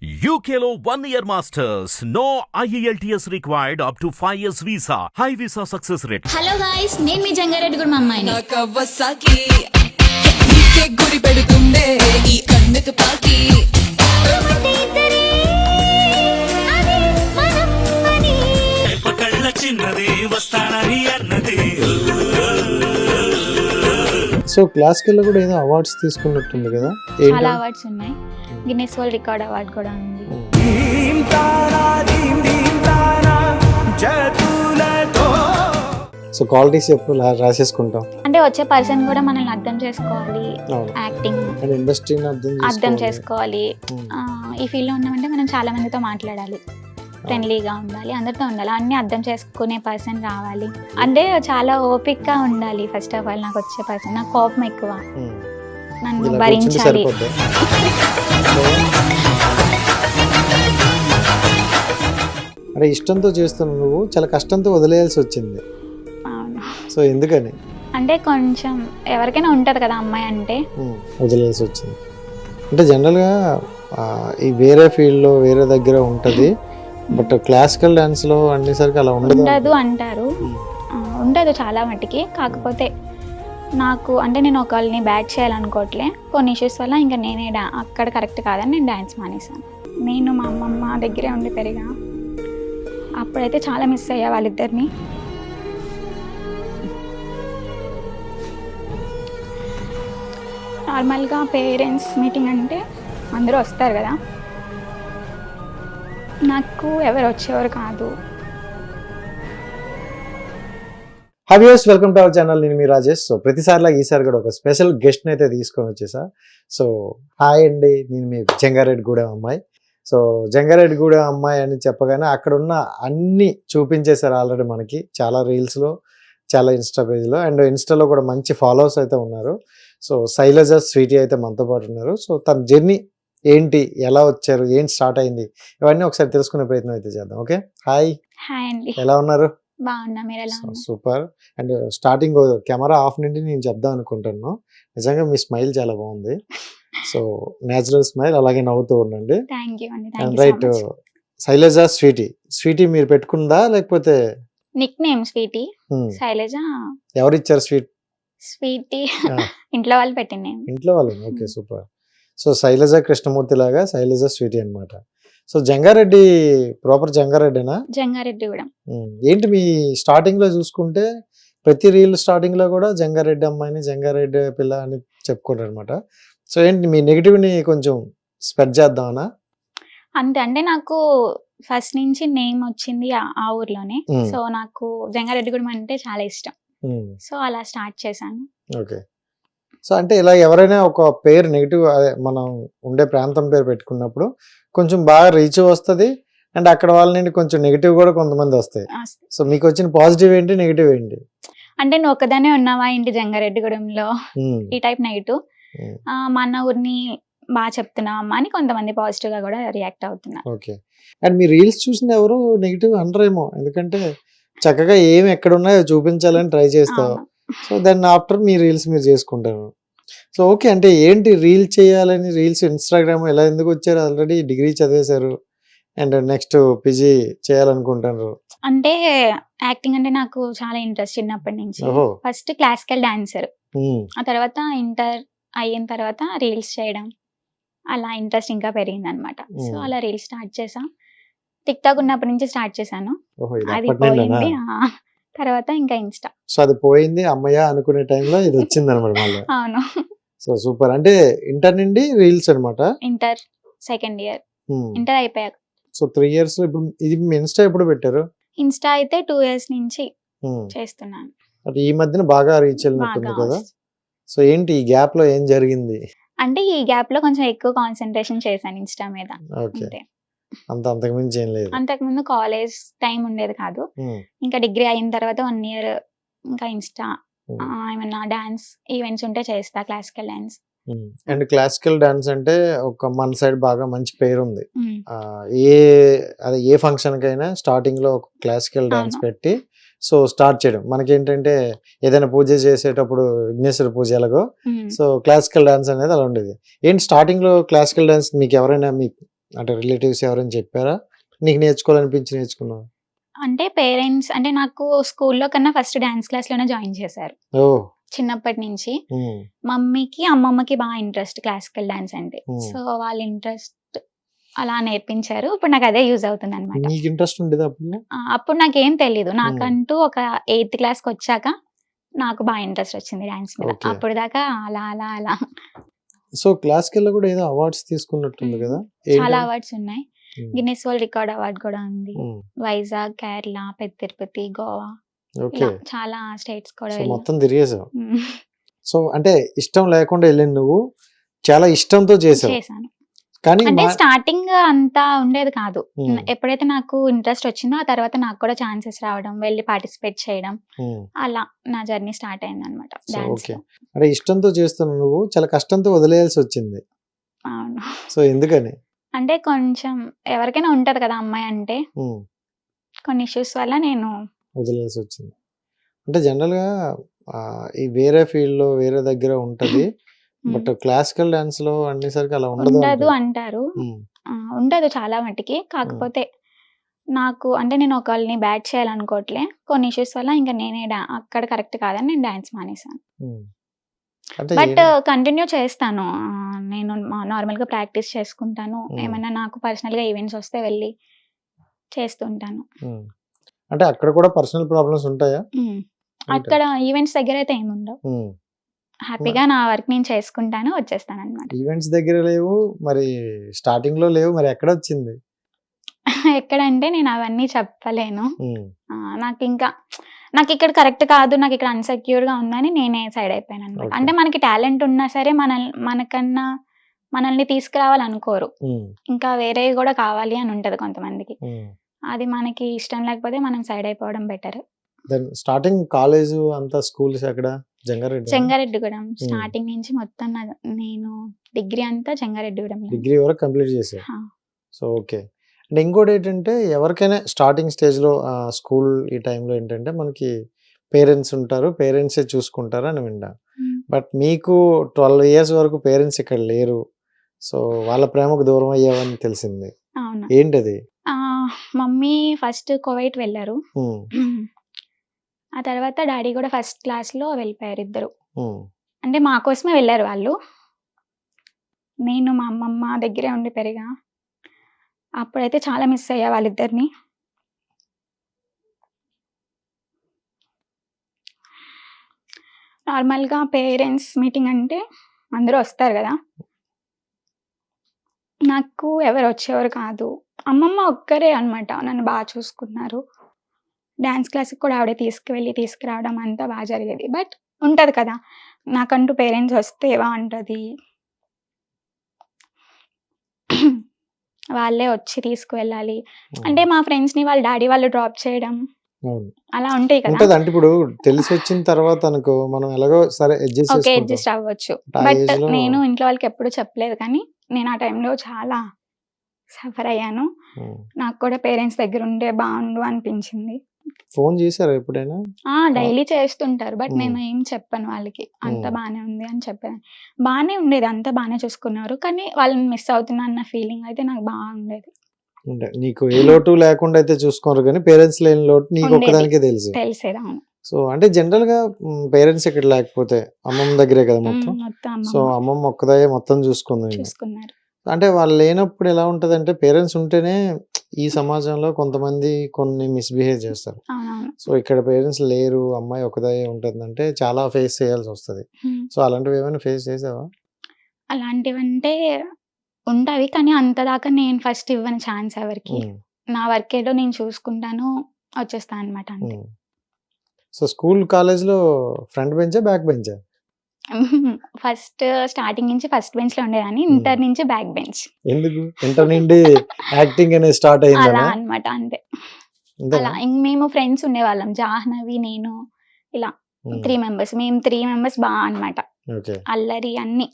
UKLO 1 year masters. No IELTS required up to 5 years visa. High visa success rate. Hello guys, నేను మీ జంగారెడ్డి గుడి అమ్మాయిని. నా కవ్వసాకి నీకే గురి పెడుతుందే ఈ కన్ను తుపాకి. పకళ్ళ చిన్నది వస్తానని అన్నది. సో క్లాసికల్ లో కూడా ఏదో అవార్డ్స్ తీసుకున్నట్టుంది కదా, చాలా అవార్డ్స్ ఉన్నాయి. గిన్నెస్ వరల్డ్ రికార్డ్ అవార్డ్ కూడా ఉంది. సో క్వాలిటీస్ ఎప్పుడు రాసేసుకుంటాం అంటే వచ్చే పర్సన్ కూడా మనల్ని అర్థం చేసుకోవాలి, యాక్టింగ్ అండ్ ఇండస్ట్రీని అర్థం చేసుకోవాలి. ఈ ఫీల్డ్ లో ఉన్నామంటే మనం చాలా మందితో మాట్లాడాలి, ఫ్రెండ్లీగా ఉండాలి, అందరితో ఉండాలి, అన్ని అర్థం చేసుకునే పర్సన్ రావాలి. అంటే చాలా ఓపిక్గా ఉండాలి. ఫస్ట్ ఆఫ్ ఆల్ నాకు వచ్చే పర్సన్, నాకు కోపం ఎక్కువ, నన్ను భరించాలి. అంటే ఇష్టంతో చేస్తున్నావు నువ్వు, చాలా కష్టంతో వదిలేయాల్సి వచ్చింది. సో ఎందుకని అంటే కొంచెం ఎవరికైనా ఉంటది కదా అమ్మాయి అంటే, వదిలేయాల్సి వచ్చింది. అంటే జనరల్గా ఈ వేరే ఫీల్డ్లో వేరే దగ్గర ఉంటుంది, బట్ క్లాసికల్ డాన్స్లో అన్నిసరికి అలా ఉండదు అంటారు. ఉండదు చాలా మట్టికి. కాకపోతే నాకు అంటే నేను ఒకళ్ళని బ్యాట్ చేయాలనుకోవట్లే, కొన్ని ఇష్యూస్ వల్ల ఇంకా నేనే అక్కడ కరెక్ట్ కాదని నేను డ్యాన్స్ మానేసాను. నేను మా అమ్మమ్మ దగ్గరే ఉండి పెరిగా, అప్పుడైతే చాలా మిస్ అయ్యా వాళ్ళిద్దరిని. నార్మల్గా పేరెంట్స్ మీటింగ్ అంటే అందరూ వస్తారు కదా, నాకు ఎవరు వచ్చేవారు కాదు. హ్యాపీయర్స్, వెల్కమ్ టు అవర్ ఛానల్. నేను మీ రాజేష్. సో ప్రతిసారిలా ఈసారి కూడా ఒక స్పెషల్ గెస్ట్ని అయితే తీసుకొని వచ్చేసా. సో హాయ్ అండి, నేను మీ జంగారెడ్డిగూడెం అమ్మాయి. సో జంగారెడ్డిగూడెం అమ్మాయి అని చెప్పగానే అక్కడ ఉన్న అన్ని చూపించేశారు ఆల్రెడీ మనకి, చాలా రీల్స్లో, చాలా ఇన్స్టా పేజ్లో, అండ్ ఇన్స్టాలో కూడా మంచి ఫాలోవర్స్ అయితే ఉన్నారు. సో శైలజ స్వీటీ అయితే మనతో పాటు ఉన్నారు. సో తన జర్నీ ఏంటి, ఎలా వచ్చారు, ఏంటి స్టార్ట్ అయింది, ఇవన్నీ ఒకసారి తెలుసుకునే ప్రయత్నం అయితే చేద్దాం. Okay, hi. హాయ్ అండి, ఎలా ఉన్నారు? బాగున్నా, మీరు ఎలా ఉన్నారు? Super. And starting camera off నుండి నేను చెప్దాం అనుకుంటాను, నిజంగా మీ స్మైల్ చాలా బాగుంది. సో నేచురల్ స్మైల్, అలాగే నవ్వుతూ ఉండండి. And right, Shailaja sweetie. Sweetie మీరు పెట్టుకుందా లేకపోతే నిక్ నేమ్ స్వీటీ? శైలజ ఎవరు ఇచ్చారు స్వీటీ? ఇంట్లో వాళ్ళు పెట్టింది. ఇంట్లో వాళ్ళు. Okay, super. So Sailaja Krishnamurthy లాగా శైలజ స్వీటీ అన్నమాట. సో జంగారెడ్డి ప్రాపర్ జంగారెడ్డినా? జంగారెడ్డి కూడా. ఏంటి మీ స్టార్టింగ్ లో చూసుకుంటే ప్రతి రీల్ స్టార్టింగ్ లో కూడా జంగారెడ్డి అమ్మాయిని, జంగారెడ్డి పిల్ల అని చెప్పుకుంటారు అనమాట. సో ఏంటి మీ నెగిటివ్ ని కొంచెం స్ప్రెడ్ చేద్దామనా? అంతే, అంటే నాకు ఫస్ట్ నుంచి నేమ్ వచ్చింది ఆ ఊర్లోనే. సో నాకు జంగారెడ్డిగూడెం అంటే చాలా ఇష్టం. సో అలా స్టార్ట్ చేశాను. ఓకే. సో అంటే ఇలా ఎవరైనా ఒక పేరు నెగిటివ్, మనం ఉండే ప్రాంతం పేరు పెట్టుకున్నప్పుడు కొంచెం బాగా రీచ్ వస్తుంది, అండ్ అక్కడ వాళ్ళ నుండి కొంచెం నెగిటివ్ కూడా కొంతమంది వస్తాయి. సో మీకు వచ్చిన పాజిటివ్ ఏంటి, నెగిటివ్ ఏంటి? అంటే నువ్వు ఒక్కదానే ఉన్నావా ఏంటి జంగారెడ్డిగూడెంలో, ఈ టైప్ నెగిటివ్. మన ఊరిని బాగా చెప్తున్నావమ్మా అని కొంతమంది పాజిటివ్ గా కూడా రియాక్ట్ అవుతున్నారు. ఓకే. అండ్ మీ రీల్స్ చూసిన ఎవరు నెగిటివ్ అనరేమో, ఎందుకంటే చక్కగా ఏమి ఎక్కడ ఉన్నాయో చూపించాలని ట్రై చేస్తావు. సో దెన్ ఆఫ్టర్ మీ రీల్స్ మీరు చేసుకుంటారు. సో ఓకే, అంటే ఏంటి రీల్ చేయాలని, రీల్స్ ఇన్స్టాగ్రామ్ ఎలా ఎందుకు వచ్చారు? ఆల్రెడీ డిగ్రీ చదివేశారు అండ్ నెక్స్ట్ పీజీ చేయాలనుకుంటారు. అంటే యాక్టింగ్ అంటే నాకు చాలా ఇంట్రెస్ట్ చిన్నప్పటి నుంచి. ఫస్ట్ క్లాసికల్ డాన్సర్, ఆ తర్వాత ఇంటర్ అయిన తర్వాత రీల్స్ చేయడం, అలా ఇంట్రెస్ట్ ఇంకా పెరిగింది అనమాట. సో అలా రీల్స్ స్టార్ట్ చేసా. టిక్ టాక్ ఉన్నప్పటి నుంచి స్టార్ట్ చేశాను, అది పోయింది. తర్వాత ఇంకా ఇన్స్టా. సో అది పోయింది, అమ్మయ్య అనుకునే టైంలో ఇది వచ్చింది అనమాట మళ్ళీ. అవును. So super. అంటే ఇంటర్ నుండి రీల్స్ అనమాట. ఇంటర్ సెకండ్ ఇయర్, ఇంటర్ అయిపోయాక. So 3 years. ఇప్పుడు ఇది ఇన్స్టా ఎప్పుడు పెట్టారు? ఇన్స్టా అయితే 2 years నుంచి చేస్తున్నాను. అంటే ఈ మధ్యన బాగా రీచ్ వెళ్ళినట్టుంది కదా. సో ఏంటి ఈ గ్యాప్ లో ఏం జరిగింది? అంటే ఈ గ్యాప్ లో కొంచెం ఎక్కువ కాన్సన్ట్రేషన్ చేశాను ఇన్స్టా మీద. ఓకే, అంతకుమించి ఏం లేదు. అంతకుముందు కాలేజ్ టైం ఉండేది కాదు, ఇంకా డిగ్రీ అయిన తర్వాత 1 year ఇంకా ఇన్స్టా. ఏమన్నా డాన్స్ ఈవెంట్స్ ఉంటే చేస్తా, classical dance. And classical dance అంటే ఒక మన సైడ్ బాగా మంచి పేరు ఉంది. ఏ ఫంక్షన్ కైనా స్టార్టింగ్ లో ఒక క్లాసికల్ డాన్స్ పెట్టి సో స్టార్ట్ చేయడం. మనకేంటంటే ఏదైనా పూజ చేసేటప్పుడు విఘ్నేశ్వర పూజ ఎలాగో, సో క్లాసికల్ డాన్స్ అనేది అలా ఉండేది. ఏంటి స్టార్టింగ్ లో క్లాసికల్ డాన్స్ మీకు ఎవరైనా మీ అంటే రిలేటివ్స్ ఎవరైనా చెప్పారా? నీకు నేర్చుకోవాలనిపించి నేర్చుకున్నావా? అంటే పేరెంట్స్ అంటే నాకు స్కూల్లో కన్నా ఫస్ట్ డాన్స్ క్లాస్‌లోనే జాయిన్ చేశారు. ఓహ్! చిన్నప్పటి నుంచి. హ్మ్. మమ్మీకి, అమ్మమ్మకి బా ఇంట్రెస్ట్ క్లాసికల్ డాన్స్ అంటే. హ్మ్. సో, వాళ్ళ ఇంట్రెస్ట్ అలా నేర్పించారు. ఇప్పుడు నాకు అదే యూజ్ అవుతుందనమాట. నీకు ఇంట్రెస్ట్ ఉండేదా అప్పుడు? అప్పుడు నాకేం తెలీదు. నాకంటూ ఒక 8థ్ క్లాస్‌కొచ్చాక నాకు బా ఇంట్రెస్ట్ వచ్చింది డాన్స్ మీద. ఓకే. అప్పటిదాకా అలా సో, క్లాసికల్‌లో కూడా ఏదో అవార్డ్స్ తీసుకున్నట్టుంది కదా? చాలా ఏంటవి? అవార్డ్స్ ఉన్నాయి. హ్మ్. గిన్నిస్ వరల్డ్ రికార్డ్ అవార్డ్ కూడా ఉంది. హ్మ్. వైజాగ్, కేరళ, పెద్ద తిరుపతి, గోవా ఓకే. ఇలా చాలా స్టేట్స్ కూడా సో, వెళ్ళాం. మొత్తం తిరిగేసావు. హ్మ్. సో, అంటే ఇష్టం లేకుండా వెళ్ళింది నువ్వు. చాలా ఇష్టంతో చేసావు. చేశాను. కానీ అంటే స్టార్టింగ్ అంతా ఉండేది కాదు. హ్మ్. ఎప్పుడైతే నాకు ఇంట్రెస్ట్ వచ్చిందో ఆ తర్వాత నాకు కూడా ఛాన్సెస్ రావడం, వెళ్లి పార్టిసిపేట్ చేయడం హ్మ్. అలా నా జర్నీ స్టార్ట్ అయిందన్నమాట సో, ఓకే. డాన్స్‌లో. అంటే ఇష్టంతో చేస్తున్న నువ్వు చాలా కష్టంతో వదిలేయాల్సి వచ్చింది. అవును. సో, ఎందుకని? అంటే కొంచెం ఎవరికైనా ఉంటది కదా అమ్మాయి అంటే. హ్మ్. కొన్ని ఇష్యూస్ వల్ల నేను వదిలేయాల్సి వచ్చింది. అంటే జనరల్‌గా ఈ వేరే ఫీల్డ్‌లో వేరే దగ్గర ఉంటది. బట్ క్లాసికల్ డాన్స్‌లో అనేసరికి అలా ఉండదు ఉండదు అంటారు. అంటారు. హ్మ్. ఉండదు చాలా మటికి. కాకపోతే నాకు అంటే నేను ఒకళ్ళని బ్యాట్ చేయాలనుకోవట్లే. కొన్ని ఇష్యూస్ వల్ల ఇంక నేనే అక్కడ కరెక్ట్ కాదని నేను డాన్స్ మానేశాను. హ్మ్. అంటే బట్ కంటిన్యూ చేస్తాను. నేను నార్మల్‌గా ప్రాక్టీస్ చేసుకుంటాను. ఏమైనా నాకు పర్సనల్‌గా ఈవెంట్స్ వస్తే వెళ్ళి చేస్తుంటాను. హ్మ్. అంటే అక్కడ కూడా పర్సనల్ ప్రాబ్లమ్స్ ఉంటాయా? అక్కడ ఈవెంట్స్ దగ్గర అయితే ఏముండవు. హ్మ్. హ్యాపీగా నా వర్క్ నేను చేసుకుంటాను, వచ్చేస్తానన్నమాట. ఈవెంట్స్ దగ్గర లేవు. మరి స్టార్టింగ్‌లో లేవు. మరి ఎక్కడొచ్చింది? ఎక్కడంటే నేను అవన్నీ చెప్పలేను. హ్మ్. నాకిక్కడ కరెక్ట్ కాదు, నాకిక్కడ అన్‌సెక్యూర్‌గా ఉందని నేనే సైడ్ అయిపోయానన్నమాట. ఓకే. అంటే మనకి టాలెంట్ ఉన్నా సరే మనకన్నా మనల్ని తీసుకురావాలనుకోరు. హ్మ్. ఇంకా వేరేవి గూడా కావాలి అని ఉంటది కొంతమందికి. హ్మ్. అది మనకి ఇష్టం లేకపోతే మనం సైడ్ అయిపోవడం బెటర్. దెన్ స్టార్టింగ్ కాలేజు అంతా స్కూల్స్ ఎక్కడ? జంగారెడ్డి. చెంగారెడ్డిగూడెం స్టార్టింగ్ నుంచి మొత్తం నేను డిగ్రీ అంతా చెంగారెడ్డిగూడెంలో. డిగ్రీ వరకు కంప్లీట్ చేసావు. ఆ! So, okay. అండ్ ఇంకోటేంటంటే ఎవరికైనా స్టార్టింగ్ స్టేజ్‌లో స్కూల్ ఈ టైంలో ఏంటంటే మనకి పేరెంట్స్ ఉంటారు. పేరెంట్సే చూసుకుంటారు అని విన్నా. బట్ మీకు 12 ఇయర్స్ వరకు పేరెంట్స్ ఇక్కడ లేరు. సో, వాళ్ళ ప్రేమకు దూరం అయ్యావని తెలిసింది. అవును. ఏంటది? మమ్మీ ఫస్ట్ కువైట్ వెళ్లారు. హ్మ్. ఆ తర్వాత డాడీ గూడా ఫస్ట్ క్లాస్‌లో వెళ్ళిపోయారు ఇద్దరు. హ్మ్. అంటే మా కోసమే వెళ్లారు వాళ్ళు. నేను మా అమ్మమ్మ దగ్గరే ఉండి పెరిగా. అప్పుడైతే చాలా మిస్ అయ్యా వాళ్ళిద్దరిని. నార్మల్‌గా పేరెంట్స్ మీటింగ్ అంటే అందరూ వస్తారు గదా! నాకు ఎవరు వచ్చేవారు కాదు. అమ్మమ్మ ఒక్కరే అన్నమాట నన్ను బా చూసుకున్నారు. డాన్స్ క్లాస్‌కి కూడా ఆవిడే తీసుకురావడం అంతా బా జరిగేది. బట్ ఉంటది కదా! నాకంటూ పేరెంట్స్ వస్తే బావుంటది. వాళ్ళే వచ్చి తీసుకువెళ్ళాలి. అంటే మా ఫ్రెండ్స్‌ని వాళ్ళ డాడీ వాళ్ళు డ్రాప్ చేయడం అవును. అలా ఉంటాయి కదా! ఉంటది. అంటే ఇప్పుడు తెలిసొచ్చిన తర్వాత అనుకో మనం ఎలాగో సరే అడ్జస్ట్ ఓకే. చేసుకుంటాం. అడ్జస్ట్ అవ్వచ్చు. ఆ బట్ ఏజ్‌లో నేను ఇంట్లో వాళ్ళకి ఎప్పుడు చెప్పలేదు కానీ, నేను ఆ టైంలో చాలా సఫర్ అయ్యాను. హ్మ్. నాకు కూడా పేరెంట్స్ దగ్గరుంటే బావుండు అనిపించింది. ఫోన్ చేసారా ఎప్పుడైనా? డైలీ చేస్తుంటారు. బట్ హ్మ్. నేను ఏం చెప్పను వాళ్ళకి. అంతా హ్మ్. బానే ఉంది అని చెప్పాను. బానే ఉండేది. అంతా బానే చూసుకున్నారు. కానీ వాళ్ళని మిస్ అవుతున్నా అన్న ఫీలింగ్ అయితే నాకు ఉండేది. అంటే నీకు ఏ లోటు లేకుండా అయితే చూసుకోరు గానీ పేరెంట్స్ లేని లోటు నీకు ఉండేది. ఒక్కదానికే తెలుసు. తెలిసేది. అవును. సో, అంటే జనరల్‌గా పేరెంట్స్ ఇక్కడ లేకపోతే అమ్మమ్మ దగ్గరే కదా మొత్తం. మొత్తం సో, అమ్మమ్మ అమ్మమ్మ ఒక్కదాయే మొత్తం చూసుకుంది నిన్ను. చూసుకున్నారు. అంటే వాళ్ళు లేనప్పుడు ఎలా ఉంటదంటే పేరెంట్స్ ఉంటేనే ఈ సమాజంలో కొంతమంది కొన్ని మిస్‌బిహేవ్ చేస్తారు. అవునవును. సో, ఇక్కడ పేరెంట్స్ లేరు, అమ్మాయి ఒక్కదాయే ఉంటుందంటే చాలా ఫేస్ చేయాల్సొస్తది. సో, అలాంటివి ఏమైనా ఫేస్ చేసావా? అలాంటివంటే ఉంటవి. కానీ అంత దాకా నేను ఫస్ట్ ఇవ్వను ఛాన్స్ ఎవరికీ. హ్మ్. నా వర్క్ ఏదో నేను చూసుకుంటాను. వచ్చేస్తా అనమాట అంతే. హ్మ్. సో, స్కూల్, కాలేజ్‌లో ఫ్రంట్ బెంచా? బ్యాక్ బెంచా? ఫస్ట్ స్టార్టింగ్ నుంచి ఫస్ట్ బెంచ్‌లో ఉండేదాన్ని. ఇంటర్ నుంచి బ్యాక్ బెంచ్. ఎందుకు? ఇంటర్ నుండి యాక్టింగ్ అనేది స్టార్ట్ అలా అయిందనా? అన్నమాట అంతే. అంతేనా? అలా మేము ఫ్రెండ్స్ ఉండేవాళ్ళం. జాహ్నవి, నేను ఇలా హ్మ్. 3 మెంబర్స్. మేము 3 మెంబర్స్ అన్నమాట. ఓకే. అల్లరి అన్నీ.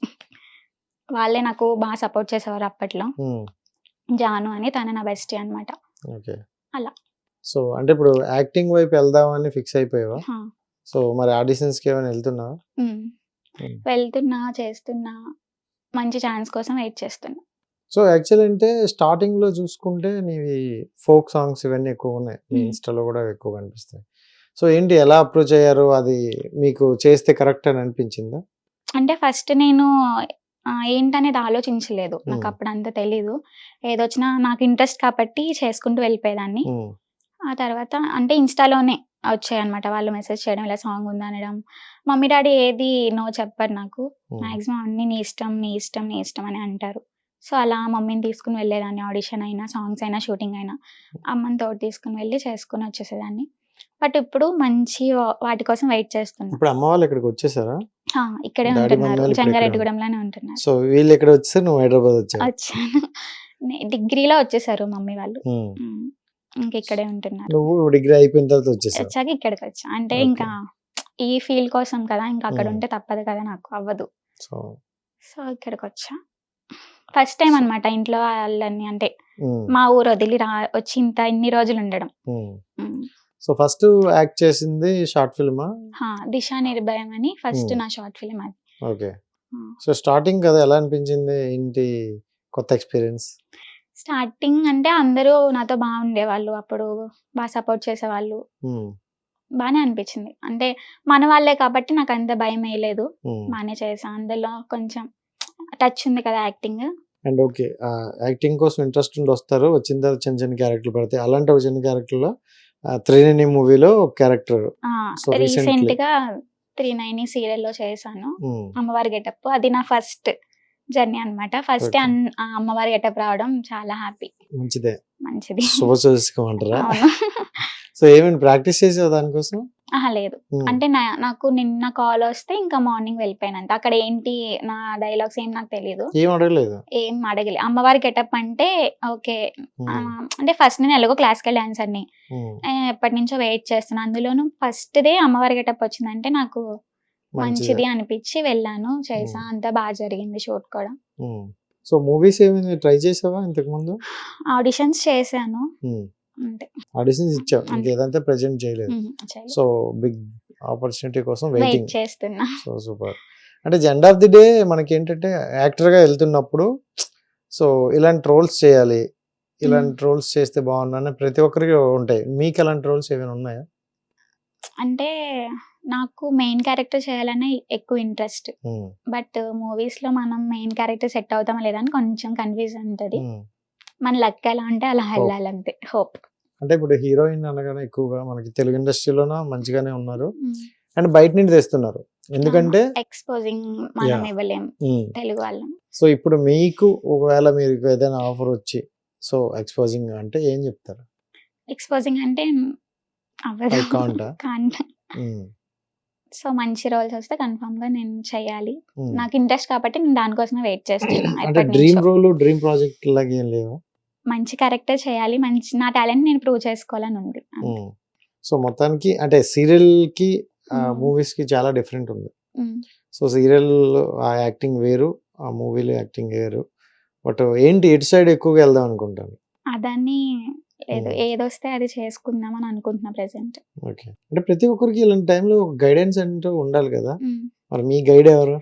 వాళ్ళే నాకు సపోర్ట్ చేసేవారు అప్పట్లో. హ్మ్. జాను అని తను నా బెస్టీ అన్నమాట. ఓకే. అలా. సో, అంటే ఇప్పుడు యాక్టింగ్ వైపు వెళ్దామని ఫిక్స్ అయిపోయావా? ఆ! సో, మరి ఆడిషన్స్‌కి ఏమైనా వెళ్తున్నావా? హ్మ్. హ్మ్. వెళ్తున్నా, చేస్తున్నా. మంచి ఛాన్స్ కోసం వెయిట్ చేస్తున్నా. సో యాక్చువల్ అంటే స్టార్టింగ్ లో చూసుకుంటే నీవి ఫోక్ సాంగ్స్ ఇవన్నీ ఎక్కువ ఉన్నాయి, మీ ఇన్స్టాలో కూడా ఎక్కువ కనిపిస్తాయి. సో ఏంటి, ఎలా అప్రోచ్ అయ్యారు, అది మీకు చేస్తే కరెక్ట్ అని అనిపించిందా? అంటే ఫస్ట్ నేను ఏంటనేది ఆలోచించలేదు, నాకు అప్పుడు అంత తెలీదు. ఏదొచ్చినా నాకు ఇంట్రెస్ట్ కాబట్టి చేసుకుంటూ వెళ్ళిపోయేదాన్ని. ఆ తర్వాత అంటే ఇన్స్టాలోనే వచ్చాయి అనమాట, వాళ్ళు మెసేజ్ చేయడం, ఇలా సాంగ్ ఉందా అనడం. మమ్మీ డాడీ ఏది నో చెప్పారు నాకు, మాక్సిమం అన్ని నీ ఇష్టం నీ ఇష్టం నీ ఇష్టం అని అంటారు. సో అలా మమ్మీని తీసుకుని వెళ్ళేదాన్ని, ఆడిషన్ అయినా సాంగ్స్ అయినా షూటింగ్ అయినా అమ్మని తోడు తీసుకుని వెళ్ళి చేసుకుని వచ్చేసేదాన్ని. బట్ ఇప్పుడు మంచి వాటి కోసం వెయిట్ చేస్తున్నా. ఇప్పుడు అమ్మ వాళ్ళు ఇక్కడికి వచ్చేసారా? ఇక్కడే డాడీ మమ్మీ ఉంటున్నారు, వాళ్ళు ఇక్కడ జంగారెడ్డిగూడెంలోనే ఉంటున్నారు. సో వీళ్ళు ఎక్కడ వచ్చేసారు, నువ్వు హైదరాబాద్ వచ్చావు? వచ్చాను, డిగ్రీలో వచ్చేసారు మమ్మీ వాళ్ళు. ఇంక ఇక్కడే ఉంటున్నారు. నువ్వు డిగ్రీ అయిపోయిన తర్వాత వచ్చేసావు? వచ్చాక ఇక్కడికి వచ్చా. అంటే Okay. ఇంకా ఈ ఫీల్డ్ కోసం కదా, ఇంకా అక్కడ Hmm. ఉంటే తప్పదు కదా, నాకు అవ్వదు. సో సో ఇక్కడికి వచ్చా. ఫస్ట్ టైం అన్నమాట ఇంట్లో వాళ్ళని, అంటే మా ఊరు వదిలి వచ్చి ఇన్ని రోజులు ఉండడం. సో ఫస్ట్ యాక్ట్ చేసింది షార్ట్ ఫిల్మా? దిశా నిర్భయం అని ఫస్ట్ Hmm. నా షార్ట్ ఫిల్మ్ అది. ఓకే. సో స్టార్టింగ్ కదా, ఎలా అనిపించింది, ఏంటి కొత్త ఎక్స్పీరియన్స్? స్టార్టింగ్ అంటే అందరూ నాతో బాగుండేవాళ్ళు, అప్పుడు బాగా సపోర్ట్ చేసేవాళ్ళు, బాగానే అనిపించింది. అంటే మన వాళ్ళే కాబట్టి నాకు అంత భయం వేయలేదు, బాగానే చేసా. అందులో కొంచెం టచ్ ఉంది కదా యాక్టింగ్. అండ్ ఓకే, యాక్టింగ్ కోసం ఇంట్రెస్ట్ ఉండి వస్తారు, వచ్చిన తర్వాత చిన్న చిన్న క్యారెక్టర్లు పడతాయి. అలాంటి ఒక చిన్న క్యారెక్టర్లో త్రినేని మూవీలో ఒక క్యారెక్టర్ So recently- రీసెంట్ గా 390 సీరియల్లో చేశాను, అమ్మవారి గెటప్. అది నా ఫస్ట్ జర్నీ అన్నమాట. First Okay. అమ్మవారి గెటప్ రావడం చాలా హ్యాపీ, మంచిదే, మంచిది. శుభ చూసుకోమంటారా? అవును. సో ఏమైనా ప్రాక్టీస్ చేసావు దానికోసం? లేదు, అంటే నాకు నిన్న కాల్ వస్తే ఇంకా మార్నింగ్ వెళ్ళిపోయినంత. అక్కడ ఏంటి నా డైలాగ్స్ ఏం నాకు తెలీదు, ఏం అడగలేదు? ఏం అడగలే. అమ్మవారి గెటప్ అంటే ఓకే, అంటే ఫస్ట్ నేను ఎలాగో క్లాసికల్ డాన్సర్ని, ఎప్పటి నుంచో వెయిట్ చేస్తున్నా. అందులోనూ ఫస్ట్ డే అమ్మవారి గెటప్ వచ్చిందంటే నాకు మంచిది అనిపించి వెళ్ళాను, చేసా. అంతా బాగా జరిగింది షూట్ కూడా. సో మూవీస్ ఏమైనా ట్రై చేసావా ఇంతకు ముందు? ఆడిషన్స్ చేశాను అంతే. ఆడిషన్స్ ఇచ్చావు, అంతే. ఇంకేదంతా ప్రెజెంట్ చేయలేదు. చేయలేదు. సో బిగ్ ఆపర్చునిటీ కోసం వెయిట్ వెయిటింగ్. చేస్తున్నా. So super. అంటే ఎండ్ ఆఫ్ ది డే మనకి ఏంటంటే యాక్టర్ గా వెళ్తున్నప్పుడు సో ఇలాంటి రోల్స్ చేయాలి, ఇలాంటి రోల్స్ చేస్తే బాగున్నా ప్రతి ఒక్కరికి ఉంటాయి. మీకు అలాంటి రోల్స్ ఏమైనా ఉన్నాయా? అంటే నాకు మెయిన్ క్యారెక్టర్ చేయాలనే ఎక్కువ ఇంట్రెస్ట్, బట్ మూవీస్ లో మనం మెయిన్ క్యారెక్టర్ సెట్ అవుతామా లేదా అని కొంచెం కన్ఫ్యూజన్ ఉంటది. మన లక్ ఎలా అంటే అలా వెళ్ళాలంతే, హోప్. అంటే ఇప్పుడు హీరోయిన్ అనగానే ఎక్కువగా మనకి తెలుగు ఇండస్ట్రీలోన మంచిగానే ఉన్నారు, అండ్ బయట నుండి తెస్తున్నారు. ఎందుకంటే ఎక్స్పోజింగ్ మనం Yeah. ఇవ్వలేం తెలుగు వాళ్ళం. సో ఇప్పుడు మీకు ఒకవేళ మీరు ఏదైనా ఆఫర్ వచ్చి సో ఎక్స్పోజింగ్ అంటే ఏం చెప్తారు? ఎక్స్పోజింగ్ అంటే అవ్వదు, I can't. కాంట్. సో మంచి రోల్స్ వస్తే కన్ఫర్మ్ గా నేను చేయాలి, నాకు ఇంట్రెస్ట్ కాబట్టి నేను దానికోసమే వెయిట్ చేస్తున్నా. అంటే ఎప్పటి డ్రీమ్ నుంచో. రోల్ డ్రీమ్ ప్రాజెక్ట్ లాగా ఏం లేవా? మంచి క్యారెక్టర్ చేయాలి, మంచి నా టాలెంట్ నేను ప్రూవ్ చేసుకోవాలని ఉంది. సో మొత్తానికి అంటే సీరియల్ కి Mm. మూవీస్ కి చాలా డిఫరెంట్ ఉంది. Mm. సో సీరియల్ ఆ యాక్టింగ్ వేరు, ఆ మూవీలో యాక్టింగ్ వేరు. బట్ ఏంటి ఎటు సైడ్ ఎక్కువగా వెళ్దాం అనుకుంటాను? అదాన్ని లేదు, ఏదొస్తే అది చేసుకుందాం అని అనుకుంటున్నా ప్రెసెంట్. ఓకే. అంటే ప్రతి ఒక్కరికి ఇలాంటి టైంలో గైడెన్స్ అంటూ ఉండాలి కదా, మరి మీ గైడ్ ఎవరు?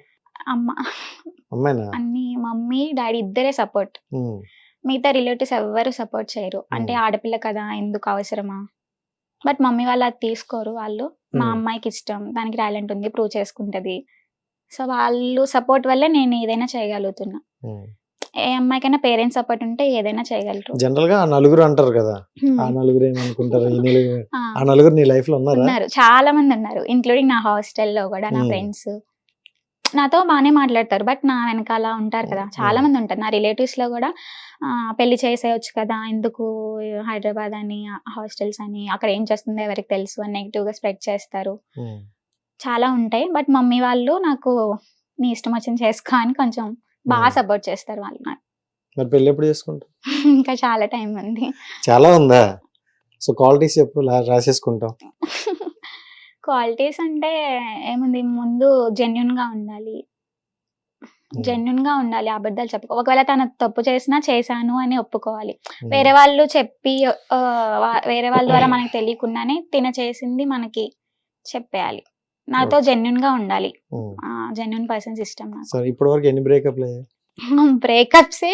అమ్మ, అమ్మాయినా? అన్ని మమ్మీ డాడీ ఇద్దరే సపోర్ట్, మిగతా రిలేటివ్స్ ఎవ్వరు సపోర్ట్ చేయరు. అంటే ఆడపిల్ల కదా ఎందుకు అవసరమా, బట్ మమ్మీ వాళ్ళు అది తీసుకోరు. వాళ్ళు మా అమ్మాయికి ఇష్టం, దానికి టాలెంట్ ఉంది, ప్రూవ్ చేసుకుంటది. సో వాళ్ళు సపోర్ట్ వల్లే నేను ఏదైనా చేయగలుగుతున్నా. ఏ అమ్మాయికైనా పేరెంట్స్ సపోర్ట్ ఉంటే ఏదైనా చేయగలరు. జనరల్ గా ఆ నలుగురు అంటారు కదా, ఆ నలుగురు ఏమనుకుంటారు, ఈ నలుగురు, ఆ నలుగురు నీ లైఫ్ లో ఉన్నారా? ఉన్నారు, చాలా మంది ఉన్నారు, ఇంక్లూడింగ్ నా హాస్టల్లో కూడా నా ఫ్రెండ్స్ నాతో బాగానే మాట్లాడతారు. బట్ నా వెనకాల ఉంటారు కదా, చాలా మంది ఉంటారు. నా రిలేటివ్స్ లో కూడా పెళ్లి చేసేయచ్చు కదా, ఎందుకు హైదరాబాద్ అని, హాస్టల్స్ అని, అక్కడ ఏం చేస్తుందో ఎవరికి తెలుసు అని నెగిటివ్ గా స్ప్రెడ్ చేస్తారు, చాలా ఉంటాయి. బట్ మమ్మీ వాళ్ళు నాకు నీ ఇష్టం వచ్చింది చేసుకో అని కొంచెం బాగా సపోర్ట్ చేస్తారు వాళ్ళు నాకు. మరి పెళ్లి ఎప్పుడు చేసుకుంటావు? ఇంకా చాలా టైం ఉంది. చాలా ఉందా? సో క్వాలిటీస్ చెప్పు, రాసేసుకుంటాం. క్వాలిటీస్ అంటే ఏముంది, ముందు జెన్యున్ గా ఉండాలి, జెన్యున్ గా ఉండాలి, అబద్ధాలు చెప్పుకో. ఒకవేళ తన తప్పు చేసినా చేశాను అని ఒప్పుకోవాలి. వేరే వాళ్ళు చెప్పి వేరే వాళ్ళ ద్వారా మనకి తెలియకుండానే తిన చేసింది మనకి చెప్పేయాలి. నాతో జెన్యున్ గా ఉండాలి, జెన్యున్ పర్సన్స్ ఇష్టం నాకు. సరే ఇప్పటి వరకు ఎన్ని బ్రేకప్లు అయ్యాయి? బ్రేకప్సే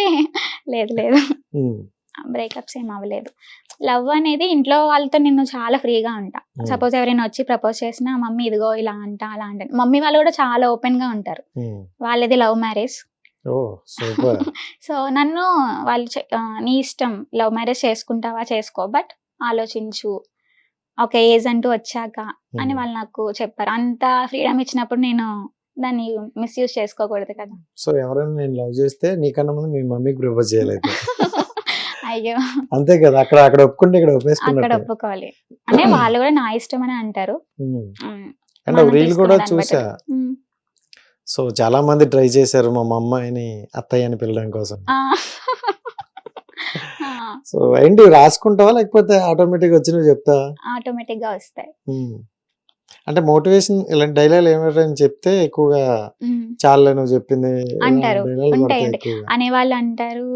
లేదు లేదు, ఉమ్, బ్రేకప్స్ ఏం అవ్వలేదు. లవ్ అనేది ఇంట్లో వాళ్ళతో నేను చాలా ఫ్రీగా ఉంటా. సపోజ్ ఎవరైనా వచ్చి ప్రపోజ్ చేసినా మమ్మీ ఇదిగో ఇలా అంట అలా అంట. మమ్మీ వాళ్ళు కూడా చాలా ఓపెన్ గా ఉంటారు. ఉమ్. వాళ్ళది లవ్ మ్యారేజ్. ఓ సూపర్. సో నన్ను వాళ్ళు నీ ఇష్టం, లవ్ మ్యారేజ్ చేసుకుంటావా చేసుకో, బట్ ఆలోచించు ఒక ఏజ్ అంటూ వచ్చాక అని వాళ్ళు నాకు చెప్పారు. అంత ఫ్రీడమ్ ఇచ్చినప్పుడు నేను దాన్ని మిస్యూజ్ చేసుకోకూడదు కదా. సో ఎవరైనా నేను లవ్ చేస్తే నీకన్నా ముందు మీ మమ్మీకి ప్రపోజ్ చేయలేదు. అయ్యో, అంతే కదా, అక్కడ అక్కడ ఒప్పుకుంటే ఇక్కడ అక్కడ ఒప్పేసుకున్నట్టు. ఒప్పుకోవాలి. అంటే వాళ్ళు కూడా నా ఇష్టం అని అంటారు. అండ్ మనం రీల్ కూడా తీసుకున్న దాన్ని చూసా. బట్టి. ఉమ్. సో చాలా మంది ట్రై చేశారు మా అమ్మాయిని అత్తయ్య అని పిలవడం కోసం. ఆ. సో ఏంటి రాసుకుంటావా లేకపోతే ఆటోమేటిక్ వచ్చినవి చెప్తా? ఆటోమేటిక్ గా వస్తాయి. అంటే మోటివేషన్ ఇలాంటి డైలాగ్ ఏమైనా చెప్తే ఎక్కువగా ఉమ్. చాలా నువ్వు చెప్పింది అంటారు. డైలాగ్ ఉంటాయి, పడతాయి ఉంటాయి. ఎక్కువగా. అనేవాళ్ళు అంటారు,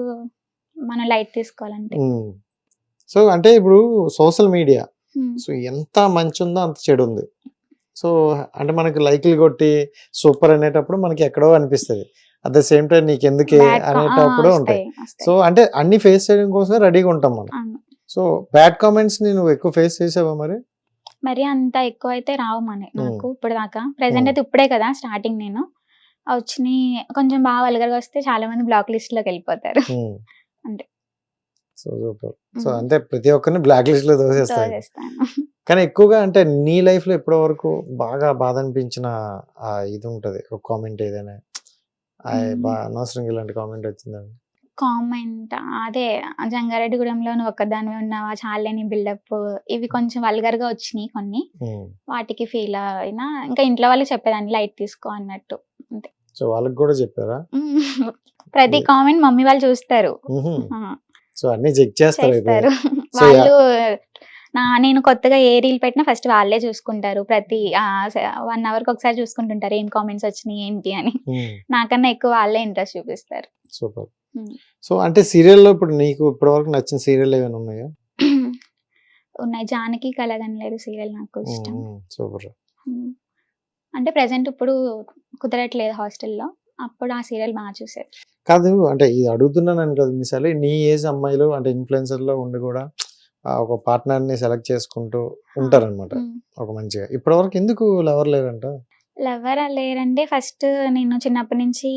మనం లైట్ తీసుకోవాలంటే. సో అంటే ఇప్పుడు సోషల్ మీడియా ఉమ్. సో ఎంత మంచి ఉందో అంత చెడు ఉంది. సో అంటే మనకి లైక్లు కొట్టి సూపర్ అనేటప్పుడు మనకి ఎక్కడో అనిపిస్తుంది. అట్ ద సేమ్ టైం నీకు ఎందుకే Bad అనేటప్పుడు ఉంటాయి. వస్తాయి. సో అంటే అన్ని ఫేస్ చేయడం కోసమే రెడీగా ఉంటాం మనం. అవును. సో బ్యాడ్ కామెంట్స్ ని నువ్వు ఎక్కువ ఫేస్ చేసావా మరి? మరి అంత ఎక్కువ అయితే రావు నాకు ఇప్పుడు దాకా. ప్రెసెంట్ అయితే ఇప్పుడే కదా స్టార్టింగ్. నేను వచ్చినాయి కొంచెం బాగా వల్గర్ గా వస్తే చాలా మంది బ్లాక్ లిస్ట్ లోకి వెళ్ళిపోతారు. అంతే. So super. సో అంటే ప్రతి ఒక్కరిని బ్లాక్ లిస్ట్ లో దోసేస్తాయి. చేస్తాను. కానీ ఎక్కువగా అంటే నీ లైఫ్ లో ఇప్పటి వరకు బాగా బాధ అనిపించిన ఇది ఉంటది ఒక కామెంట్ ఏదైనా అనవసరంగా ఇలాంటి కామెంట్ వచ్చిందని? కామెంట్ అదే జంగారెడ్డిగూడెంలో నువ్వు ఒక్కదానివే ఉన్నావా, చాలేని బిల్డప్, ఇవి కొంచెం వల్గర్ గా వచ్చినాయి కొన్ని. వాటికి ఫీల్ అయినా ఇంకా ఇంట్లో వాళ్ళకి చెప్పేదాన్ని లైట్ తీసుకో అన్నట్టు. అంతే. సో వాళ్ళకి కూడా చెప్పారా? ప్రతి కామెంట్ మమ్మీ వాళ్ళు చూస్తారు. సో అన్ని చెక్ చేస్తారు అయితే. చేస్తారు. So, వాళ్ళు నేను కొత్తగా ఏ రీల్ పెట్టినా ఫస్ట్ వాళ్ళే చూసుకుంటారు. ప్రతి 1 hour కి ఒకసారి చూసుకుంటుంటారు ఏం కామెంట్స్ వచ్చినాయి ఏంటి అని. నాకన్నా ఎక్కువ వాళ్ళే ఇంట్రెస్ట్ చూపిస్తారు. సూపర్. సో అంటే సీరియల్లో ఇప్పుడు నీకు ఇప్పటి వరకు నచ్చిన సీరియల్ ఏమైనా ఉన్నాయా? ఉన్నాయి. జానకి కలగనలేదు సీరియల్ నాకు ఇష్టం. సూపర్. అంటే ప్రెసెంట్ ఇప్పుడు కుదరట్లేదు హాస్టల్లో. అప్పుడు ఆ సీరియల్ బాగా చూసేది. కాదు అంటే ఇది అడుగుతున్నాను కదా మిసాలి, నీ ఏజ్ అమ్మాయిలు అంటే ఇన్ఫ్లుయెన్సర్ లో ఉండి కూడా ఒక పార్ట్నర్ ని సెలెక్ట్ చేసుకుంటూ ఉంటారన్నమాట ఒక మంచిగా. ఇప్పటి వరకు ఎందుకు లవర్ లేరంట? లవర్ లేరంటే ఫస్ట్ నేను చిన్నప్పటి నుంచి